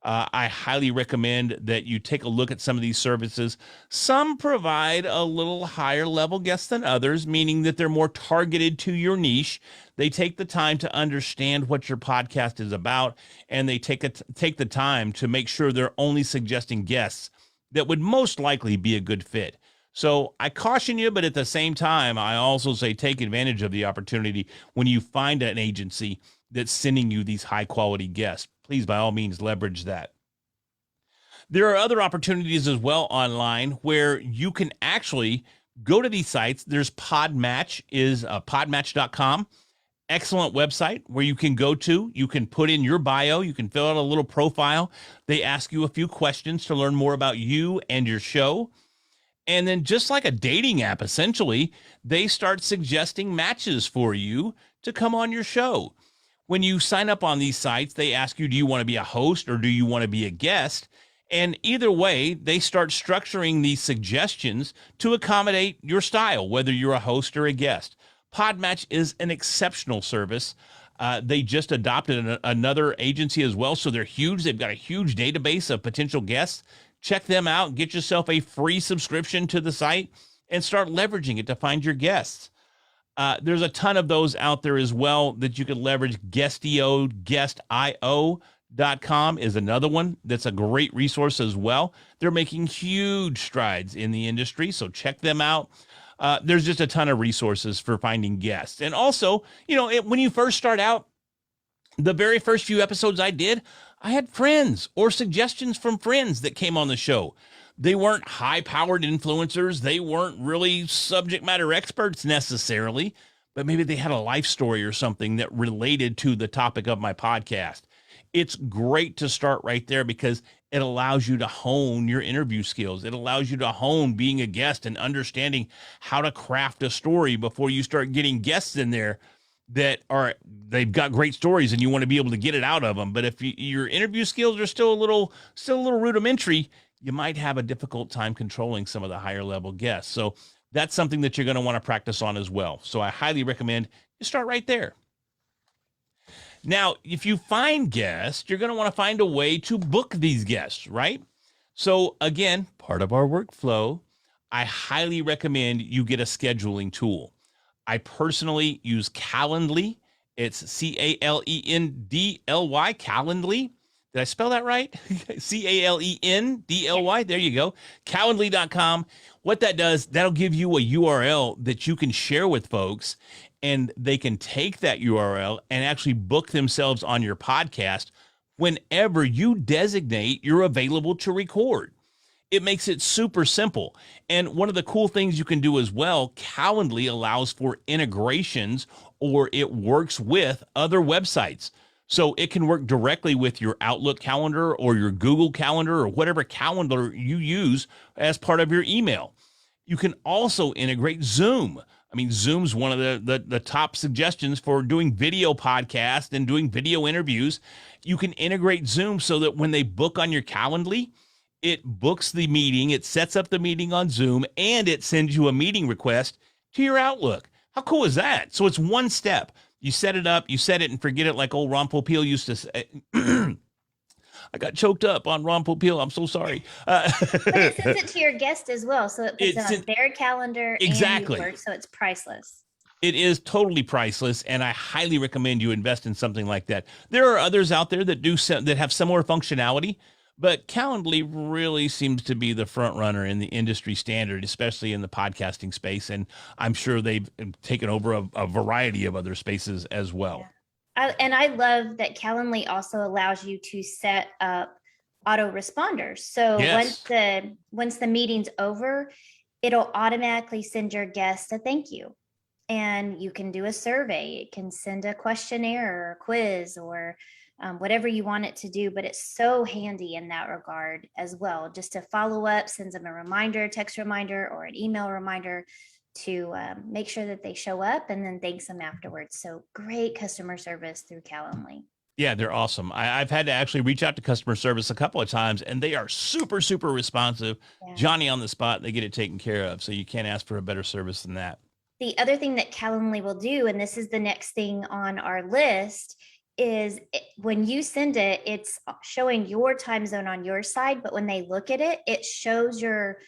S1: I highly recommend that you take a look at some of these services. Some provide a little higher level guests than others, meaning that they're more targeted to your niche. They take the time to understand what your podcast is about, and they take the time to make sure they're only suggesting guests that would most likely be a good fit. So I caution you, but at the same time, I also say take advantage of the opportunity when you find an agency that's sending you these high quality guests. Please, by all means, leverage that. There are other opportunities as well online where you can actually go to these sites. There's Podmatch, podmatch.com. Excellent website where you can go to. You can put in your bio. You can fill out a little profile. They ask you a few questions to learn more about you and your show. And then just like a dating app, essentially, they start suggesting matches for you to come on your show. When you sign up on these sites, they ask you, do you want to be a host or do you want to be a guest? And either way, they start structuring these suggestions to accommodate your style, whether you're a host or a guest. Podmatch is an exceptional service. They just adopted another agency as well, so they're huge. They've got a huge database of potential guests. Check them out. Get yourself a free subscription to the site and start leveraging it to find your guests. There's a ton of those out there as well that you can leverage. Guestio, guestio.com is another one that's a great resource as well. They're making huge strides in the industry, so check them out. There's just a ton of resources for finding guests. And also, when you first start out, the very first few episodes I did, I had friends or suggestions from friends that came on the show. They weren't high-powered influencers. They weren't really subject matter experts necessarily, but maybe they had a life story or something that related to the topic of my podcast. It's great to start right there because it allows you to hone your interview skills. It allows you to hone being a guest and understanding how to craft a story before you start getting guests in there they've got great stories and you want to be able to get it out of them. But if your interview skills are still a little rudimentary, you might have a difficult time controlling some of the higher level guests. So that's something that you're going to want to practice on as well. So I highly recommend you start right there. Now, if you find guests, you're going to want to find a way to book these guests, right? So again, part of our workflow, I highly recommend you get a scheduling tool. I personally use Calendly. It's Calendly, Calendly. Did I spell that right? Calendly. There you go. Calendly.com. What that does, that'll give you a URL that you can share with folks, and they can take that URL and actually book themselves on your podcast whenever you designate you're available to record. It makes it super simple. And one of the cool things you can do as well, Calendly allows for integrations, or it works with other websites. So it can work directly with your Outlook calendar or your Google Calendar or whatever calendar you use as part of your email. You can also integrate Zoom. I mean, Zoom's one of the top suggestions for doing video podcasts and doing video interviews. You can integrate Zoom so that when they book on your Calendly, it books the meeting, it sets up the meeting on Zoom, and it sends you a meeting request to your Outlook. How cool is that? So it's one step. You set it up, you set it and forget it, like old Ron Popeil used to say. I got choked up on Ron Popeil. I'm so sorry.
S2: But it sends it to your guest as well. So it puts it on their calendar.
S1: Exactly.
S2: And yours, so it's priceless.
S1: It is totally priceless, and I highly recommend you invest in something like that. There are others out there that have similar functionality, but Calendly really seems to be the front runner in the industry standard, especially in the podcasting space. And I'm sure they've taken over a variety of other spaces as well.
S2: Yeah. I love that Calendly also allows you to set up autoresponders. So
S1: Yes.
S2: once the meeting's over, it'll automatically send your guest a thank you. And you can do a survey. It can send a questionnaire or a quiz or whatever you want it to do. But it's so handy in that regard as well, just to follow up, sends them a reminder, text reminder, or an email reminder to make sure that they show up, and then thanks them afterwards. So great customer service through Calendly.
S1: Yeah, they're awesome. I've had to actually reach out to customer service a couple of times, and they are super, super responsive.
S2: Yeah.
S1: Johnny on the spot, they get it taken care of. So you can't ask for a better service than that.
S2: The other thing that Calendly will do, and this is the next thing on our list, is when you send it, it's showing your time zone on your side, but when they look at it, it shows your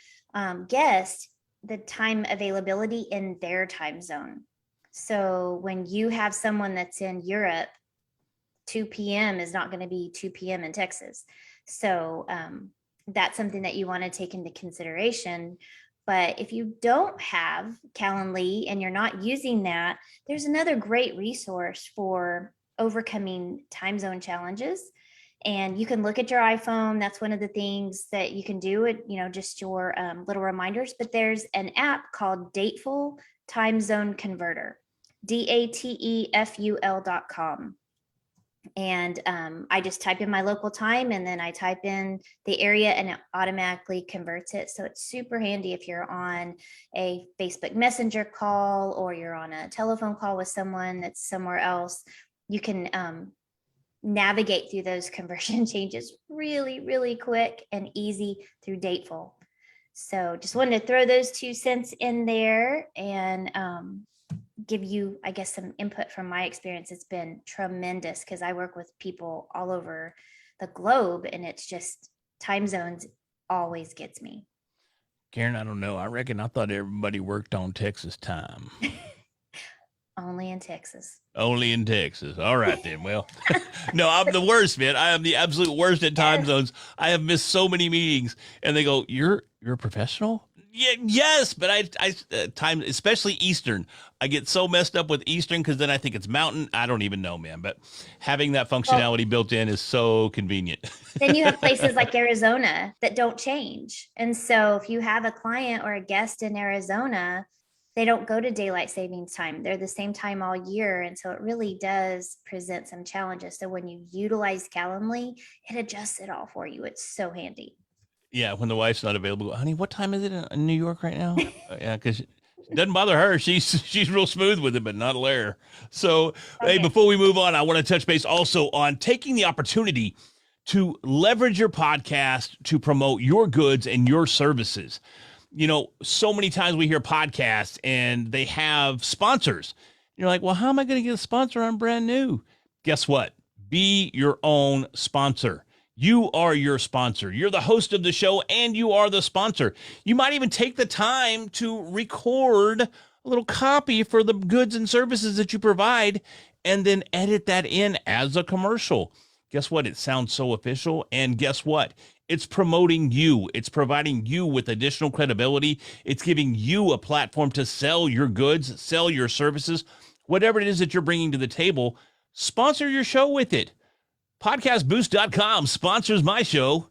S2: guest the time availability in their time zone. So when you have someone that's in Europe, 2 p.m. is not going to be 2 p.m. in Texas. So that's something that you want to take into consideration. But if you don't have Calendly and you're not using that, there's another great resource for overcoming time zone challenges. And you can look at your iPhone. That's one of the things that you can do, it, just your little reminders. But there's an app called Dateful Time Zone Converter, DATEFUL.com. And I just type in my local time, and then I type in the area, and it automatically converts it. So it's super handy if you're on a Facebook Messenger call, or you're on a telephone call with someone that's somewhere else. You can navigate through those conversion changes really, really quick and easy through Dateful. So just wanted to throw those 2 cents in there and give you, I guess, some input from my experience. It's been tremendous because I work with people all over the globe, and it's just time zones always gets me.
S1: Karen, I don't know. I reckon I thought everybody worked on Texas time.
S2: Only in Texas.
S1: Only in Texas. All right, then. Well, no, I'm the worst, man. I am the absolute worst at time zones. I have missed so many meetings, and they go, "You're a professional?" Yeah, yes, but I time, especially Eastern, I get so messed up with Eastern because then I think it's Mountain. I don't even know, man. But having that functionality built in is so convenient.
S2: Then you have places like Arizona that don't change, and so if you have a client or a guest in Arizona, they don't go to daylight savings time. They're the same time all year. And so it really does present some challenges. So when you utilize Calendly, it adjusts it all for you. It's so handy.
S1: Yeah, when the wife's not available, honey, what time is it in New York right now? Yeah, because it doesn't bother her. She's real smooth with it, but not Lair. So,
S2: Okay.
S1: Hey, before we move on, I want to touch base also on taking the opportunity to leverage your podcast to promote your goods and your services. So many times we hear podcasts and they have sponsors. You're like, well, how am I going to get a sponsor? I'm brand new. Guess what? Be your own sponsor. You are your sponsor. You're the host of the show and you are the sponsor. You might even take the time to record a little copy for the goods and services that you provide and then edit that in as a commercial. Guess what? It sounds so official. And guess what? It's promoting you. It's providing you with additional credibility. It's giving you a platform to sell your goods, sell your services, whatever it is that you're bringing to the table. Sponsor your show with it. Podcastboost.com sponsors my show,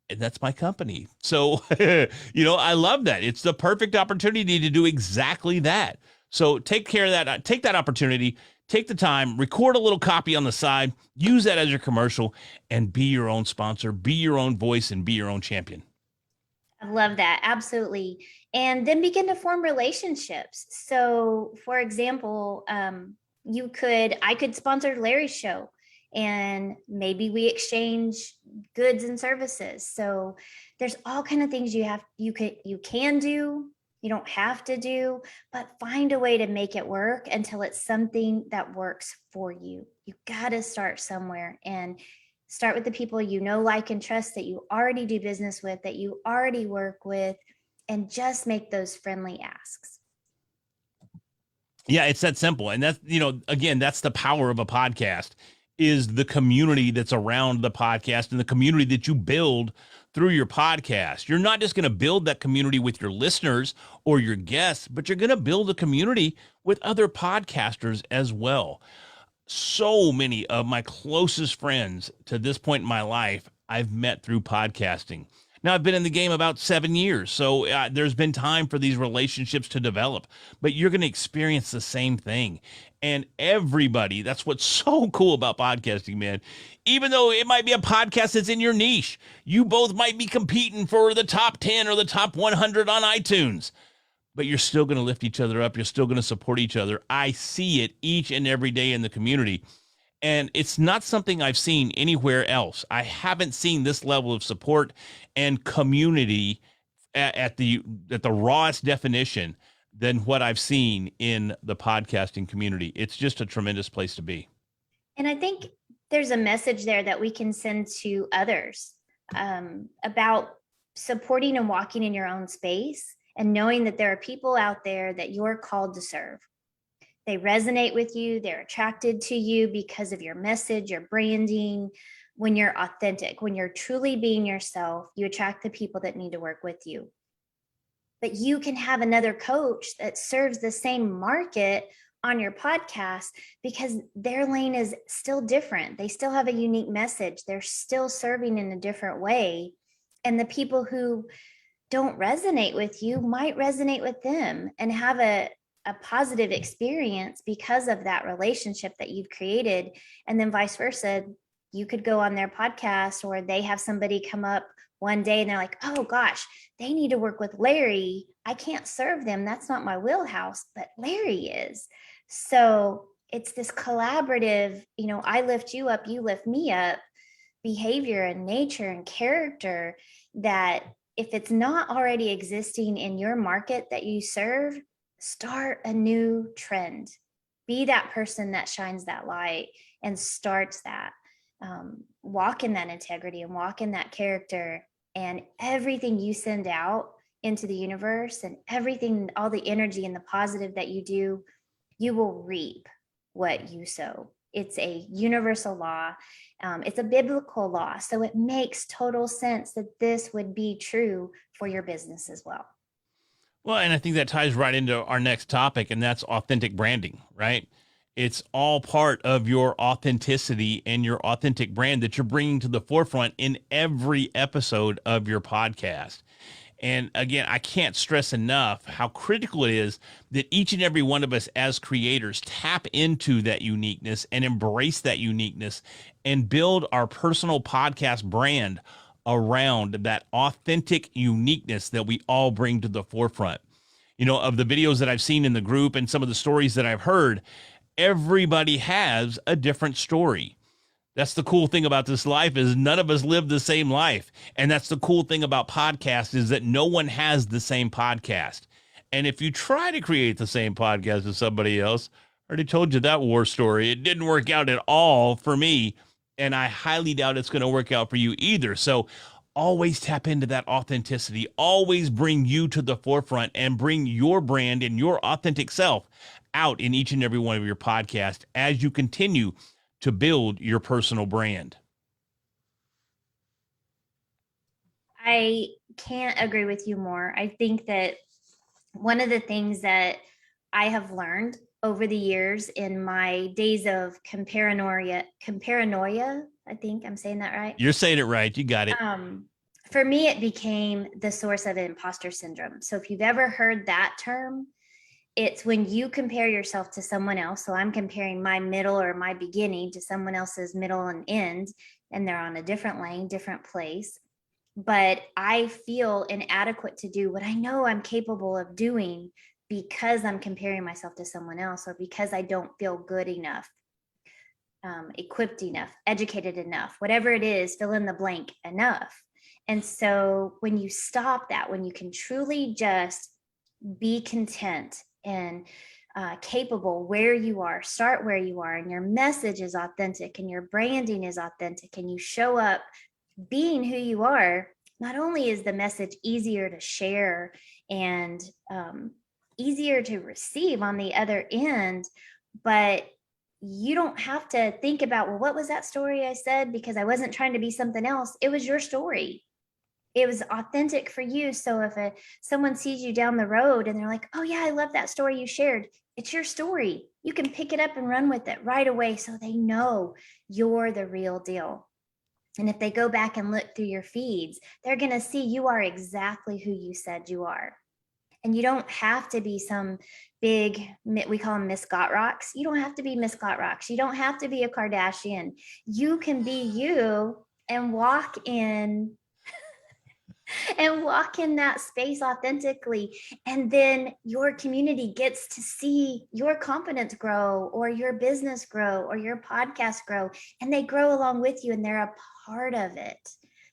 S1: and that's my company. So, I love that. It's the perfect opportunity to do exactly that. So take care of that. Take that opportunity. Take the time, record a little copy on the side, use that as your commercial, and be your own sponsor, be your own voice, and be your own champion.
S2: I love that. Absolutely. And then begin to form relationships. So, for example, I could sponsor Larry's show, and maybe we exchange goods and services. So there's all kind of things you can do. You don't have to do, but find a way to make it work until it's something that works for you. You got to start somewhere, and start with the people you know, like, and trust, that you already do business with, that you already work with, and just make those friendly asks.
S1: Yeah, it's that simple. And that's, again, that's the power of a podcast, is the community that's around the podcast and the community that you build through your podcast. You're not just going to build that community with your listeners or your guests, but you're going to build a community with other podcasters as well. So many of my closest friends to this point in my life, I've met through podcasting. Now, I've been in the game about 7 years, so there's been time for these relationships to develop, but you're going to experience the same thing. And everybody, that's what's so cool about podcasting, man. Even though it might be a podcast that's in your niche, you both might be competing for the top 10 or the top 100 on iTunes, but you're still going to lift each other up. You're still going to support each other. I see it each and every day in the community. And it's not something I've seen anywhere else. I haven't seen this level of support and community at the rawest definition than what I've seen in the podcasting community. It's just a tremendous place to be.
S2: And I think there's a message there that we can send to others about supporting and walking in your own space and knowing that there are people out there that you're called to serve. They resonate with you. They're attracted to you because of your message, your branding. When you're authentic, when you're truly being yourself, you attract the people that need to work with you. But you can have another coach that serves the same market on your podcast because their lane is still different. They still have a unique message. They're still serving in a different way. And the people who don't resonate with you might resonate with them and have a positive experience because of that relationship that you've created. And then vice versa, you could go on their podcast or they have somebody come up one day and they're like, oh gosh, they need to work with Larry. I can't serve them. That's not my wheelhouse, but Larry is. So it's this collaborative, I lift you up, you lift me up behavior and nature and character that if it's not already existing in your market that you serve, start a new trend. Be that person that shines that light and starts that. Walk in that integrity and walk in that character, and everything you send out into the universe and everything, all the energy and the positive that you do, you will reap what you sow. It's a universal law. It's a biblical law. So it makes total sense that this would be true for your business as well.
S1: Well, and I think that ties right into our next topic, and that's authentic branding, right? It's all part of your authenticity and your authentic brand that you're bringing to the forefront in every episode of your podcast. And again, I can't stress enough how critical it is that each and every one of us as creators tap into that uniqueness and embrace that uniqueness and build our personal podcast brand around that authentic uniqueness that we all bring to the forefront. Of the videos that I've seen in the group and some of the stories that I've heard, everybody has a different story. That's the cool thing about this life is none of us live the same life. And that's the cool thing about podcasts is that no one has the same podcast. And if you try to create the same podcast as somebody else, I already told you that war story. It didn't work out at all for me. And I highly doubt it's going to work out for you either. So always tap into that authenticity. Always bring you to the forefront and bring your brand and your authentic self out in each and every one of your podcasts as you continue to build your personal brand.
S2: I can't agree with you more. I think that one of the things that I have learned over the years in my days of comparanoia, I think I'm saying that right.
S1: You're saying it right. You got it.
S2: For me, it became the source of imposter syndrome. So if you've ever heard that term, it's when you compare yourself to someone else. So I'm comparing my middle or my beginning to someone else's middle and end, and they're on a different lane, different place. But I feel inadequate to do what I know I'm capable of doing because I'm comparing myself to someone else, or because I don't feel good enough, equipped enough, educated enough, whatever it is, fill in the blank enough. And so when you stop that, when you can truly just be content and capable where you are, start where you are, and your message is authentic and your branding is authentic, and you show up being who you are, not only is the message easier to share and easier to receive on the other end, but you don't have to think about, well, what was that story I said? Because I wasn't trying to be something else. It was your story. It was authentic for you. So if someone sees you down the road and they're like, oh yeah, I love that story you shared, it's your story. You can pick it up and run with it right away so they know you're the real deal. And if they go back and look through your feeds, they're going to see you are exactly who you said you are. And you don't have to be some big, we call them Miss Got Rocks. You don't have to be Miss Got Rocks. You don't have to be a Kardashian. You can be you and walk in that space authentically. And then your community gets to see your confidence grow, or your business grow, or your podcast grow, and they grow along with you and they're a part of it.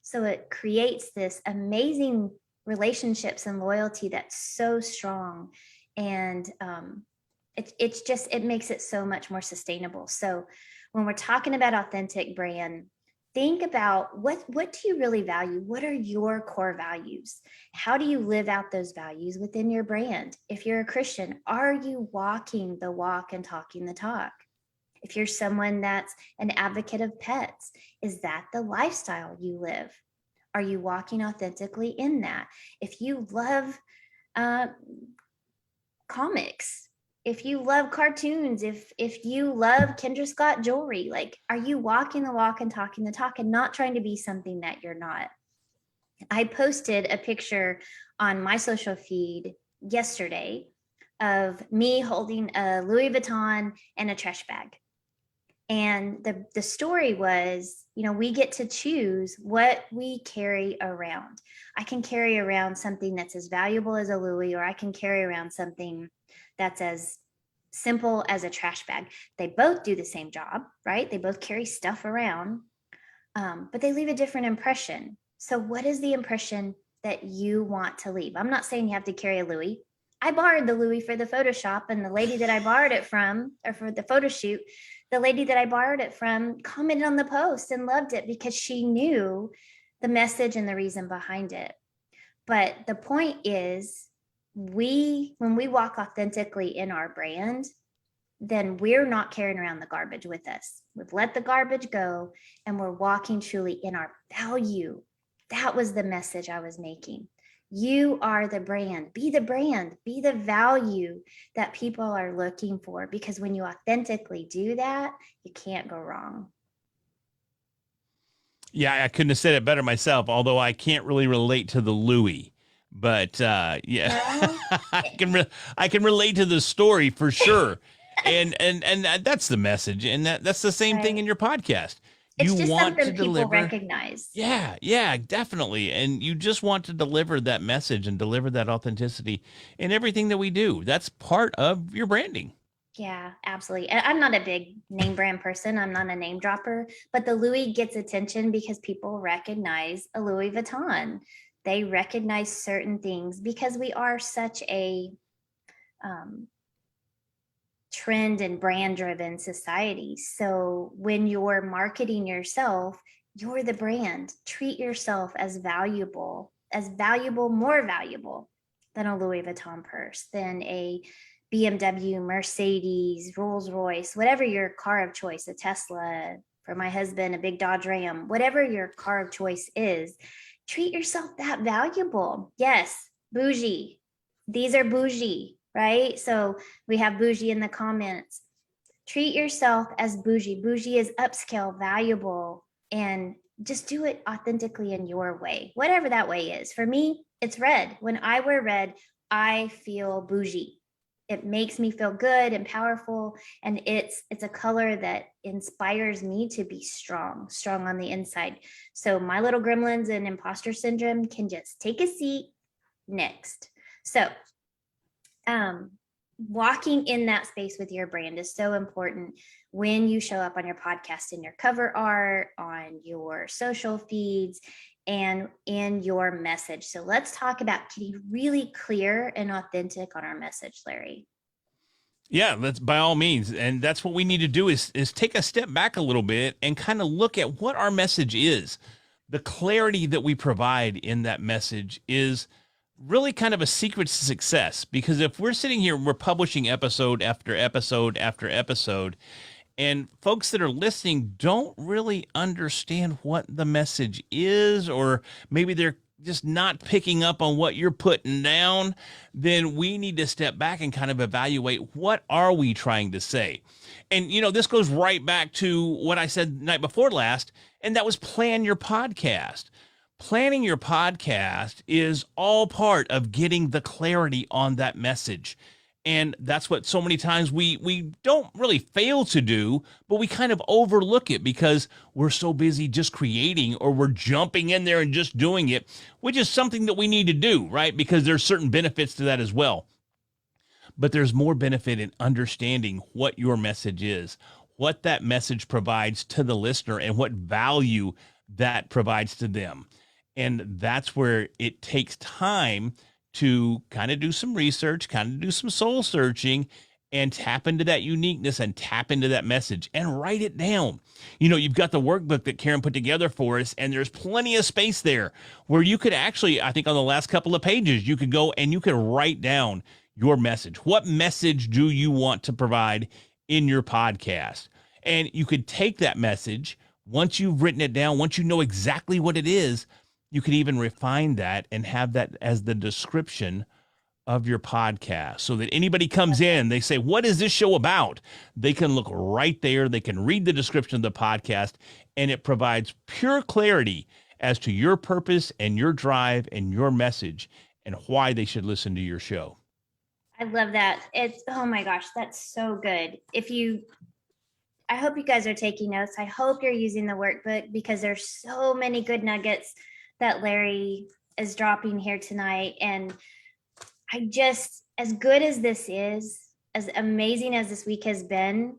S2: So it creates this amazing relationships and loyalty that's so strong. And it makes it so much more sustainable. So when we're talking about authentic brand, think about what do you really value? What are your core values? How do you live out those values within your brand? If you're a Christian, are you walking the walk and talking the talk? If you're someone that's an advocate of pets, is that the lifestyle you live? Are you walking authentically in that? If you love comics, if you love cartoons, if you love Kendra Scott jewelry, like, are you walking the walk and talking the talk and not trying to be something that you're not? I posted a picture on my social feed yesterday of me holding a Louis Vuitton and a trash bag. And the story was, we get to choose what we carry around. I can carry around something that's as valuable as a Louis, or I can carry around something that's as simple as a trash bag. They both do the same job, right? They both carry stuff around, but they leave a different impression. So what is the impression that you want to leave? I'm not saying you have to carry a Louis. I borrowed the Louis for the Photoshop, and the lady that I borrowed it from, or for the photo shoot, the lady that I borrowed it from commented on the post and loved it because she knew the message and the reason behind it. But the point is, when we walk authentically in our brand, then we're not carrying around the garbage with us. We've let the garbage go and we're walking truly in our value. That was the message I was making. You are the brand, be the value that people are looking for, because when you authentically do that, you can't go wrong.
S1: Yeah, I couldn't have said it better myself, although I can't really relate to the Louis. But yeah, I can relate to the story for sure. and that's the message. And that's the same thing in your podcast.
S2: It's just something people recognize.
S1: Yeah, definitely. And you just want to deliver that message and deliver that authenticity in everything that we do. That's part of your branding.
S2: Yeah, absolutely. I'm not a big name brand person. I'm not a name dropper, but the Louis gets attention because people recognize a Louis Vuitton. They recognize certain things because we are such a trend and brand driven society. So when you're marketing yourself, you're the brand. Treat yourself as valuable, more valuable than a Louis Vuitton purse, than a BMW, Mercedes, Rolls Royce, whatever your car of choice, a Tesla, for my husband, a big Dodge Ram, whatever your car of choice is, treat yourself that valuable. Yes, bougie. These are bougie. Right? So we have bougie in the comments. Treat yourself as bougie. Bougie is upscale, valuable, and just do it authentically in your way, whatever that way is. For me, it's red. When I wear red, I feel bougie. It makes me feel good and powerful. And it's a color that inspires me to be strong on the inside. So my little gremlins and imposter syndrome can just take a seat next. So walking in that space with your brand is so important when you show up on your podcast, in your cover art, on your social feeds, and in your message. So let's talk about getting really clear and authentic on our message, Larry.
S1: Yeah, that's by all means. And that's what we need to do is take a step back a little bit and kind of look at what our message is. The clarity that we provide in that message is really kind of a secret to success, because if we're sitting here, we're publishing episode after episode after episode, and folks that are listening don't really understand what the message is, or maybe they're just not picking up on what you're putting down, then we need to step back and kind of evaluate, what are we trying to say? And, this goes right back to what I said the night before last. and that was plan your podcast. Planning your podcast is all part of getting the clarity on that message. And that's what so many times we don't really fail to do, but we kind of overlook it because we're so busy just creating, or we're jumping in there and just doing it, which is something that we need to do, right? Because there's certain benefits to that as well. But there's more benefit in understanding what your message is, what that message provides to the listener, and what value that provides to them. And that's where it takes time to kind of do some research, kind of do some soul searching, and tap into that uniqueness and tap into that message and write it down. You know, you've got the workbook that Karen put together for us, and there's plenty of space there where you could actually, I think on the last couple of pages, you could go and you could write down your message. What message do you want to provide in your podcast? And you could take that message, once you've written it down, once you know exactly what it is, you could even refine that and have that as the description of your podcast, so that anybody comes in, they say, what is this show about? They can look right there. They can read the description of the podcast, and it provides pure clarity as to your purpose and your drive and your message and why they should listen to your show.
S2: I love that. It's, oh my gosh, that's so good. I hope you guys are taking notes. I hope you're using the workbook, because there's so many good nuggets that Larry is dropping here tonight. And as good as this is, as amazing as this week has been,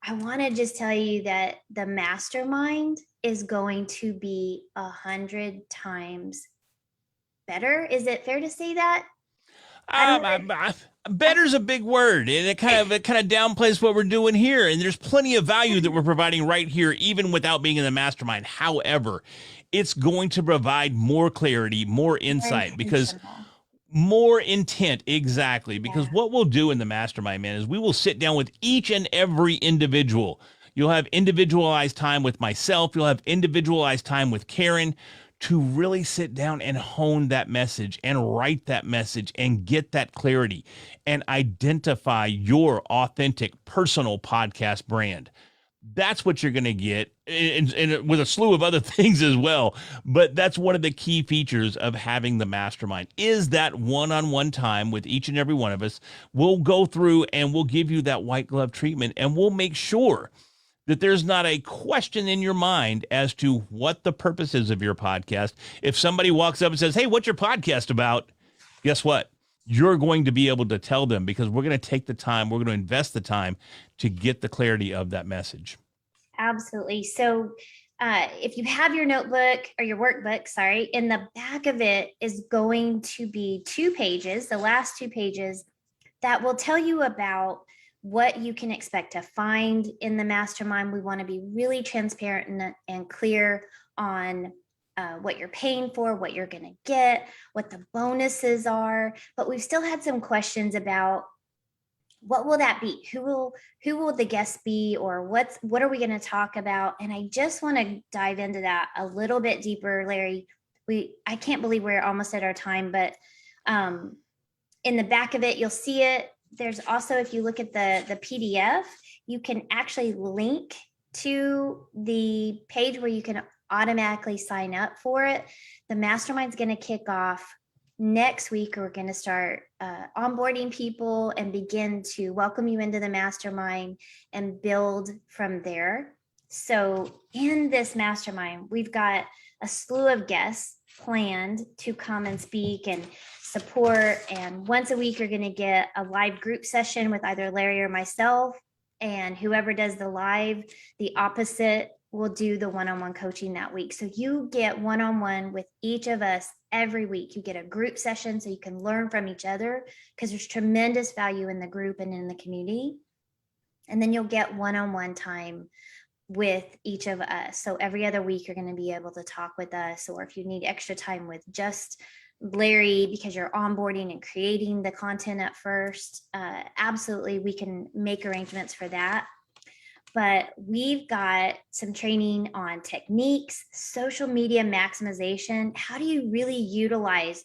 S2: I want to just tell you that the mastermind is going to be 100 times better. Is it fair to say that?
S1: Better's a big word, and it kind of downplays what we're doing here. And there's plenty of value that we're providing right here, even without being in the mastermind. However, it's going to provide more clarity, more insight, because more intent. Exactly. Because what we'll do in the mastermind, man, is we will sit down with each and every individual. You'll have individualized time with myself. You'll have individualized time with Karen, to really sit down and hone that message and write that message and get that clarity and identify your authentic personal podcast brand. That's what you're going to get, and with a slew of other things as well. But that's one of the key features of having the mastermind, is that one-on-one time with each and every one of us. We'll go through and we'll give you that white glove treatment, and we'll make sure that there's not a question in your mind as to what the purpose is of your podcast. If somebody walks up and says, hey, what's your podcast about? Guess what? You're going to be able to tell them, because we're going to take the time, we're going to invest the time to get the clarity of that message.
S2: Absolutely. So if you have your notebook or your workbook, in the back of it is going to be 2 pages, the last 2 pages, that will tell you about what you can expect to find in the mastermind. We want to be really transparent and clear on what you're paying for, what you're going to get, what the bonuses are. But we've still had some questions about, what will that be? Who will the guests be? Or what are we going to talk about? And I just want to dive into that a little bit deeper, Larry. I can't believe we're almost at our time, but in the back of it, you'll see it. There's also, if you look at the PDF, you can actually link to the page where you can automatically sign up for it. The mastermind's going to kick off next week. We're going to start onboarding people and begin to welcome you into the mastermind and build from there. So in this mastermind, we've got a slew of guests planned to come and speak and support. And once a week, you're going to get a live group session with either Larry or myself. And whoever does the live, the opposite will do the one-on-one coaching that week. So you get one-on-one with each of us every week. You get a group session so you can learn from each other, because there's tremendous value in the group and in the community. And then you'll get one-on-one time with each of us. So every other week, you're going to be able to talk with us, or if you need extra time with just Larry because you're onboarding and creating the content at first, absolutely, we can make arrangements for that. But we've got some training on techniques, social media maximization. How do you really utilize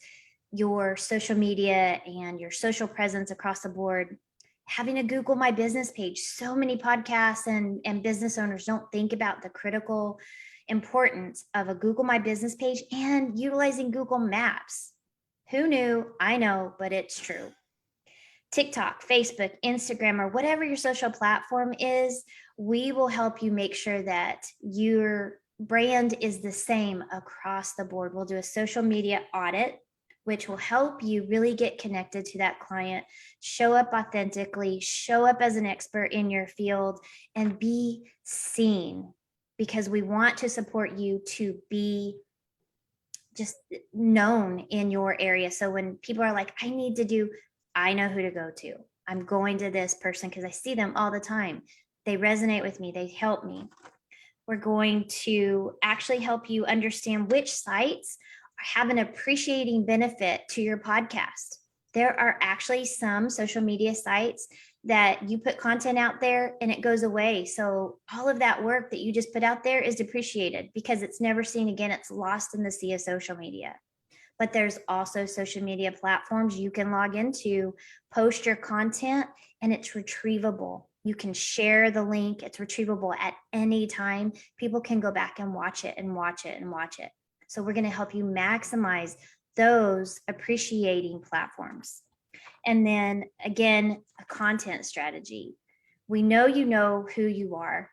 S2: your social media and your social presence across the board? Having a Google My Business page. So many podcasts and business owners don't think about the critical importance of a Google My Business page and utilizing Google Maps. Who knew? I know, but it's true. TikTok, Facebook, Instagram, or whatever your social platform is, we will help you make sure that your brand is the same across the board. We'll do a social media audit, which will help you really get connected to that client, show up authentically, show up as an expert in your field, and be seen, because we want to support you to be just known in your area. So when people are like, I know who to go to. I'm going to this person because I see them all the time. They resonate with me. They help me. We're going to actually help you understand which sites have an appreciating benefit to your podcast. There are actually some social media sites that you put content out there and it goes away. So all of that work that you just put out there is depreciated because it's never seen again. It's lost in the sea of social media. But there's also social media platforms you can log into, post your content, and it's retrievable. You can share the link. It's retrievable at any time. People can go back and watch it and watch it and watch it. So we're going to help you maximize those appreciating platforms. And then again, a content strategy. We know you know who you are.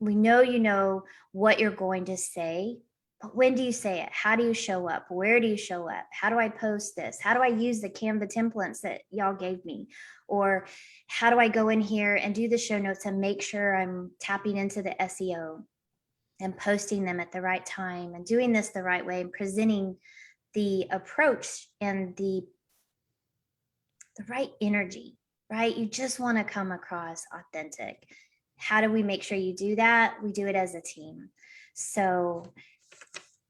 S2: We know you know what you're going to say. But when do you say it? How do you show up? Where do you show up? How do I post this? How do I use the Canva templates that y'all gave me? Or how do I go in here and do the show notes and make sure I'm tapping into the SEO and posting them at the right time and doing this the right way and presenting the approach and the right energy, right? You just want to come across authentic. How do we make sure you do that? We do it as a team. So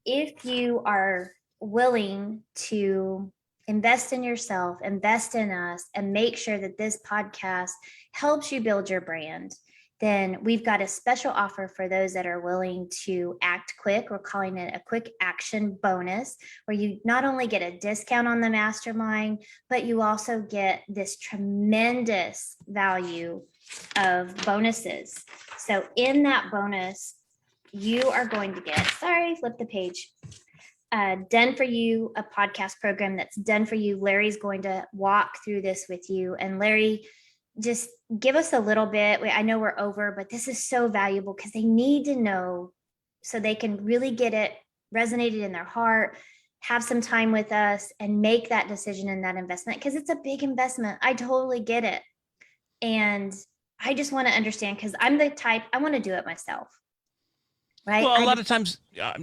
S2: if you are willing to invest in yourself, invest in us, and make sure that this podcast helps you build your brand, then we've got a special offer for those that are willing to act quick. We're calling it a quick action bonus, where you not only get a discount on the mastermind, but you also get this tremendous value of bonuses. So in that bonus, you are going to get, flip the page, Done For You, a podcast program that's done for you. Larry's going to walk through this with you. And Larry, just give us a little bit. I know we're over, but this is so valuable because they need to know so they can really get it resonated in their heart, have some time with us and make that decision and that investment, because it's a big investment. I totally get it. And I just want to understand, because I'm the type, I want to do it myself. Right?
S1: Well, a lot of times,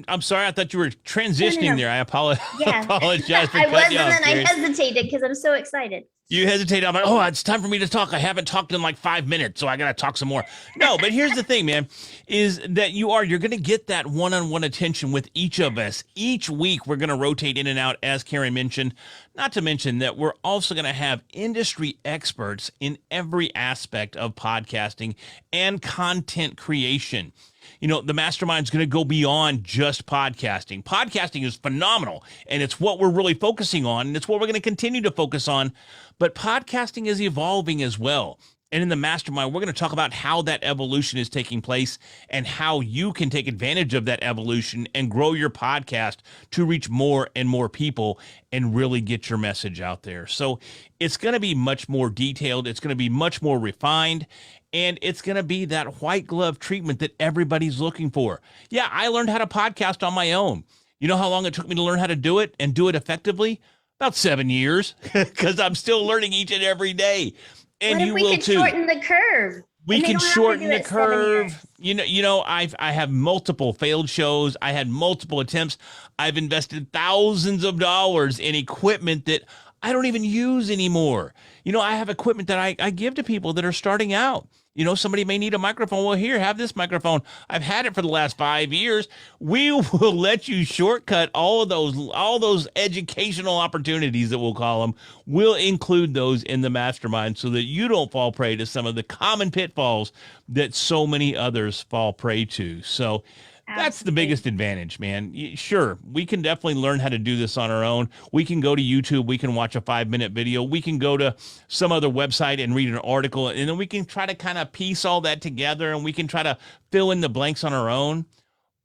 S1: I'm sorry, I thought you were transitioning there. I apologize.
S2: Yeah.
S1: Apologize for
S2: I was,
S1: cutting you
S2: and
S1: off,
S2: then I hesitated because I'm so excited.
S1: You hesitated. I'm like, oh, it's time for me to talk. I haven't talked in like 5 minutes, so I got to talk some more. No, but here's the thing, man, is that you're going to get that one-on-one attention with each of us. Each week, we're going to rotate in and out, as Karen mentioned, not to mention that we're also going to have industry experts in every aspect of podcasting and content creation. You know, the mastermind is going to go beyond just podcasting. Podcasting is phenomenal, and it's what we're really focusing on, and it's what we're going to continue to focus on. But podcasting is evolving as well. And in the mastermind, we're going to talk about how that evolution is taking place and how you can take advantage of that evolution and grow your podcast to reach more and more people and really get your message out there. So it's going to be much more detailed. It's going to be much more refined. And it's going to be that white glove treatment that everybody's looking for. Yeah, I learned how to podcast on my own. You know how long it took me to learn how to do it and do it effectively? About 7 years, because I'm still learning each and every day. And
S2: what if
S1: you
S2: we
S1: will
S2: could
S1: too.
S2: Shorten the curve?
S1: We can shorten the curve. You know, I have multiple failed shows. I had multiple attempts. I've invested thousands of dollars in equipment that I don't even use anymore. You know, I have equipment that I give to people that are starting out. You know, somebody may need a microphone. Well, here, have this microphone. I've had it for the last 5 years. We will let you shortcut all those educational opportunities that we'll call them. We'll include those in the mastermind so that you don't fall prey to some of the common pitfalls that so many others fall prey to. So that's the biggest advantage, man. Sure, we can definitely learn how to do this on our own. We can go to YouTube. We can watch a 5-minute video. We can go to some other website and read an article, and then we can try to kind of piece all that together, and we can try to fill in the blanks on our own.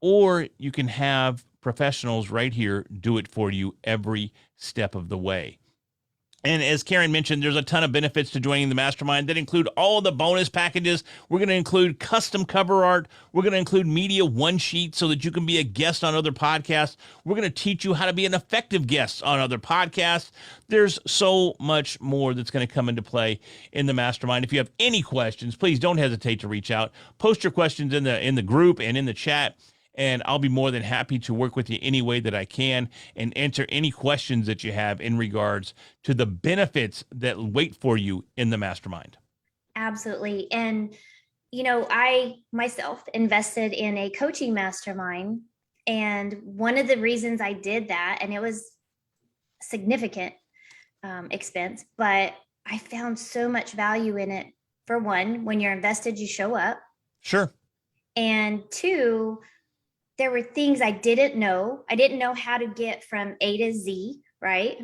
S1: or you can have professionals right here do it for you every step of the way. And as Karen mentioned, there's a ton of benefits to joining the mastermind that include all the bonus packages. We're going to include custom cover art. We're going to include media one sheet so that you can be a guest on other podcasts. We're going to teach you how to be an effective guest on other podcasts. There's so much more that's going to come into play in the mastermind. If you have any questions, please don't hesitate to reach out. Post your questions in the group and in the chat, and I'll be more than happy to work with you any way that I can and answer any questions that you have in regards to the benefits that wait for you in the mastermind.
S2: Absolutely. And, I myself invested in a coaching mastermind. And one of the reasons I did that, and it was significant expense, but I found so much value in it. For one, when you're invested, you show up.
S1: Sure.
S2: And two, there were things I didn't know. I didn't know how to get from A to Z, right?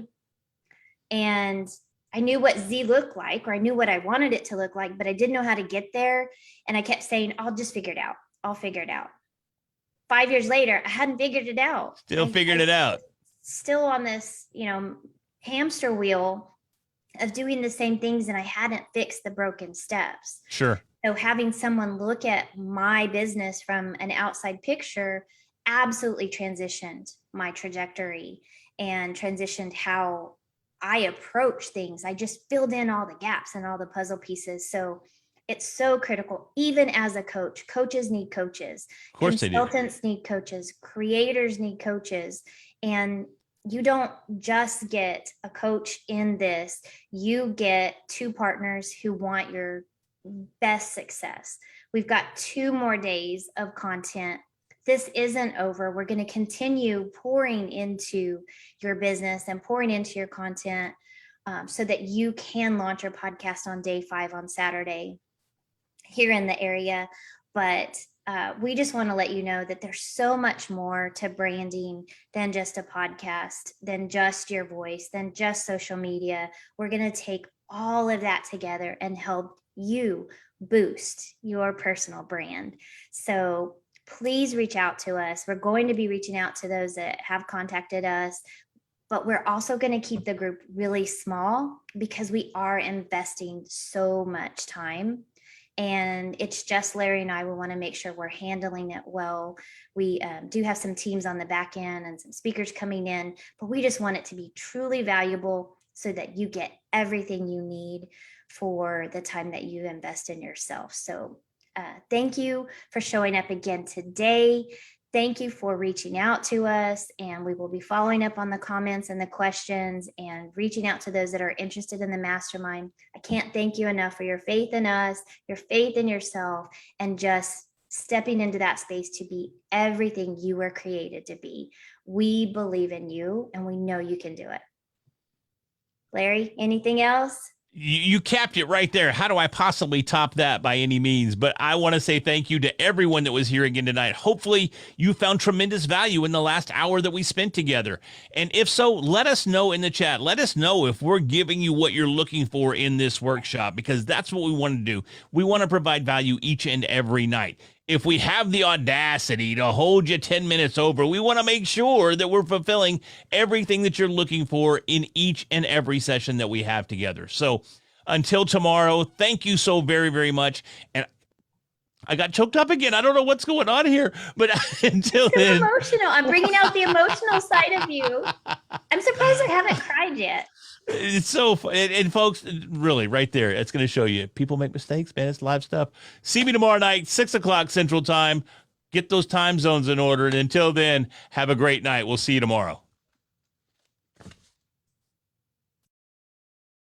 S2: And I knew what Z looked like, or I knew what I wanted it to look like, but I didn't know how to get there. And I kept saying, I'll just figure it out. I'll figure it out. 5 years later, I hadn't figured it out.
S1: Still figuring it out.
S2: Still on this, hamster wheel of doing the same things, and I hadn't fixed the broken steps.
S1: Sure.
S2: So having someone look at my business from an outside picture absolutely transitioned my trajectory and transitioned how I approach things. I just filled in all the gaps and all the puzzle pieces. So it's so critical. Even as a coach, coaches need coaches.
S1: Of course they do.
S2: Consultants need coaches. Creators need coaches. And you don't just get a coach in this. You get two partners who want your best success. We've got 2 more days of content. This isn't over. We're going to continue pouring into your business and pouring into your content so that you can launch your podcast on day 5 on Saturday here in the area. But we just want to let you know that there's so much more to branding than just a podcast, than just your voice, than just social media. We're going to take all of that together and help you boost your personal brand. So please reach out to us. We're going to be reaching out to those that have contacted us, but we're also going to keep the group really small because we are investing so much time. And it's just Larry and I will want to make sure we're handling it well. We do have some teams on the back end and some speakers coming in, but we just want it to be truly valuable so that you get everything you need for the time that you invest in yourself. So thank you for showing up again today. Thank you for reaching out to us, and we will be following up on the comments and the questions and reaching out to those that are interested in the mastermind. I can't thank you enough for your faith in us, your faith in yourself, and just stepping into that space to be everything you were created to be. We believe in you, and we know you can do it. Larry, anything else?
S1: You capped it right there. How do I possibly top that by any means? But I want to say thank you to everyone that was here again tonight. Hopefully you found tremendous value in the last hour that we spent together. And if so, let us know in the chat. Let us know if we're giving you what you're looking for in this workshop, because that's what we want to do. We want to provide value each and every night. If we have the audacity to hold you 10 minutes over, we want to make sure that we're fulfilling everything that you're looking for in each and every session that we have together. So until tomorrow, thank you so very, very much. And I got choked up again. I don't know what's going on here, but until then.
S2: Emotional. I'm bringing out the emotional side of you. I'm surprised I haven't cried yet.
S1: It's so fun. And folks, really, right there, it's going to show you. People make mistakes, man. It's live stuff. See me tomorrow night, 6 o'clock Central Time. Get those time zones in order. And until then, have a great night. We'll see you tomorrow.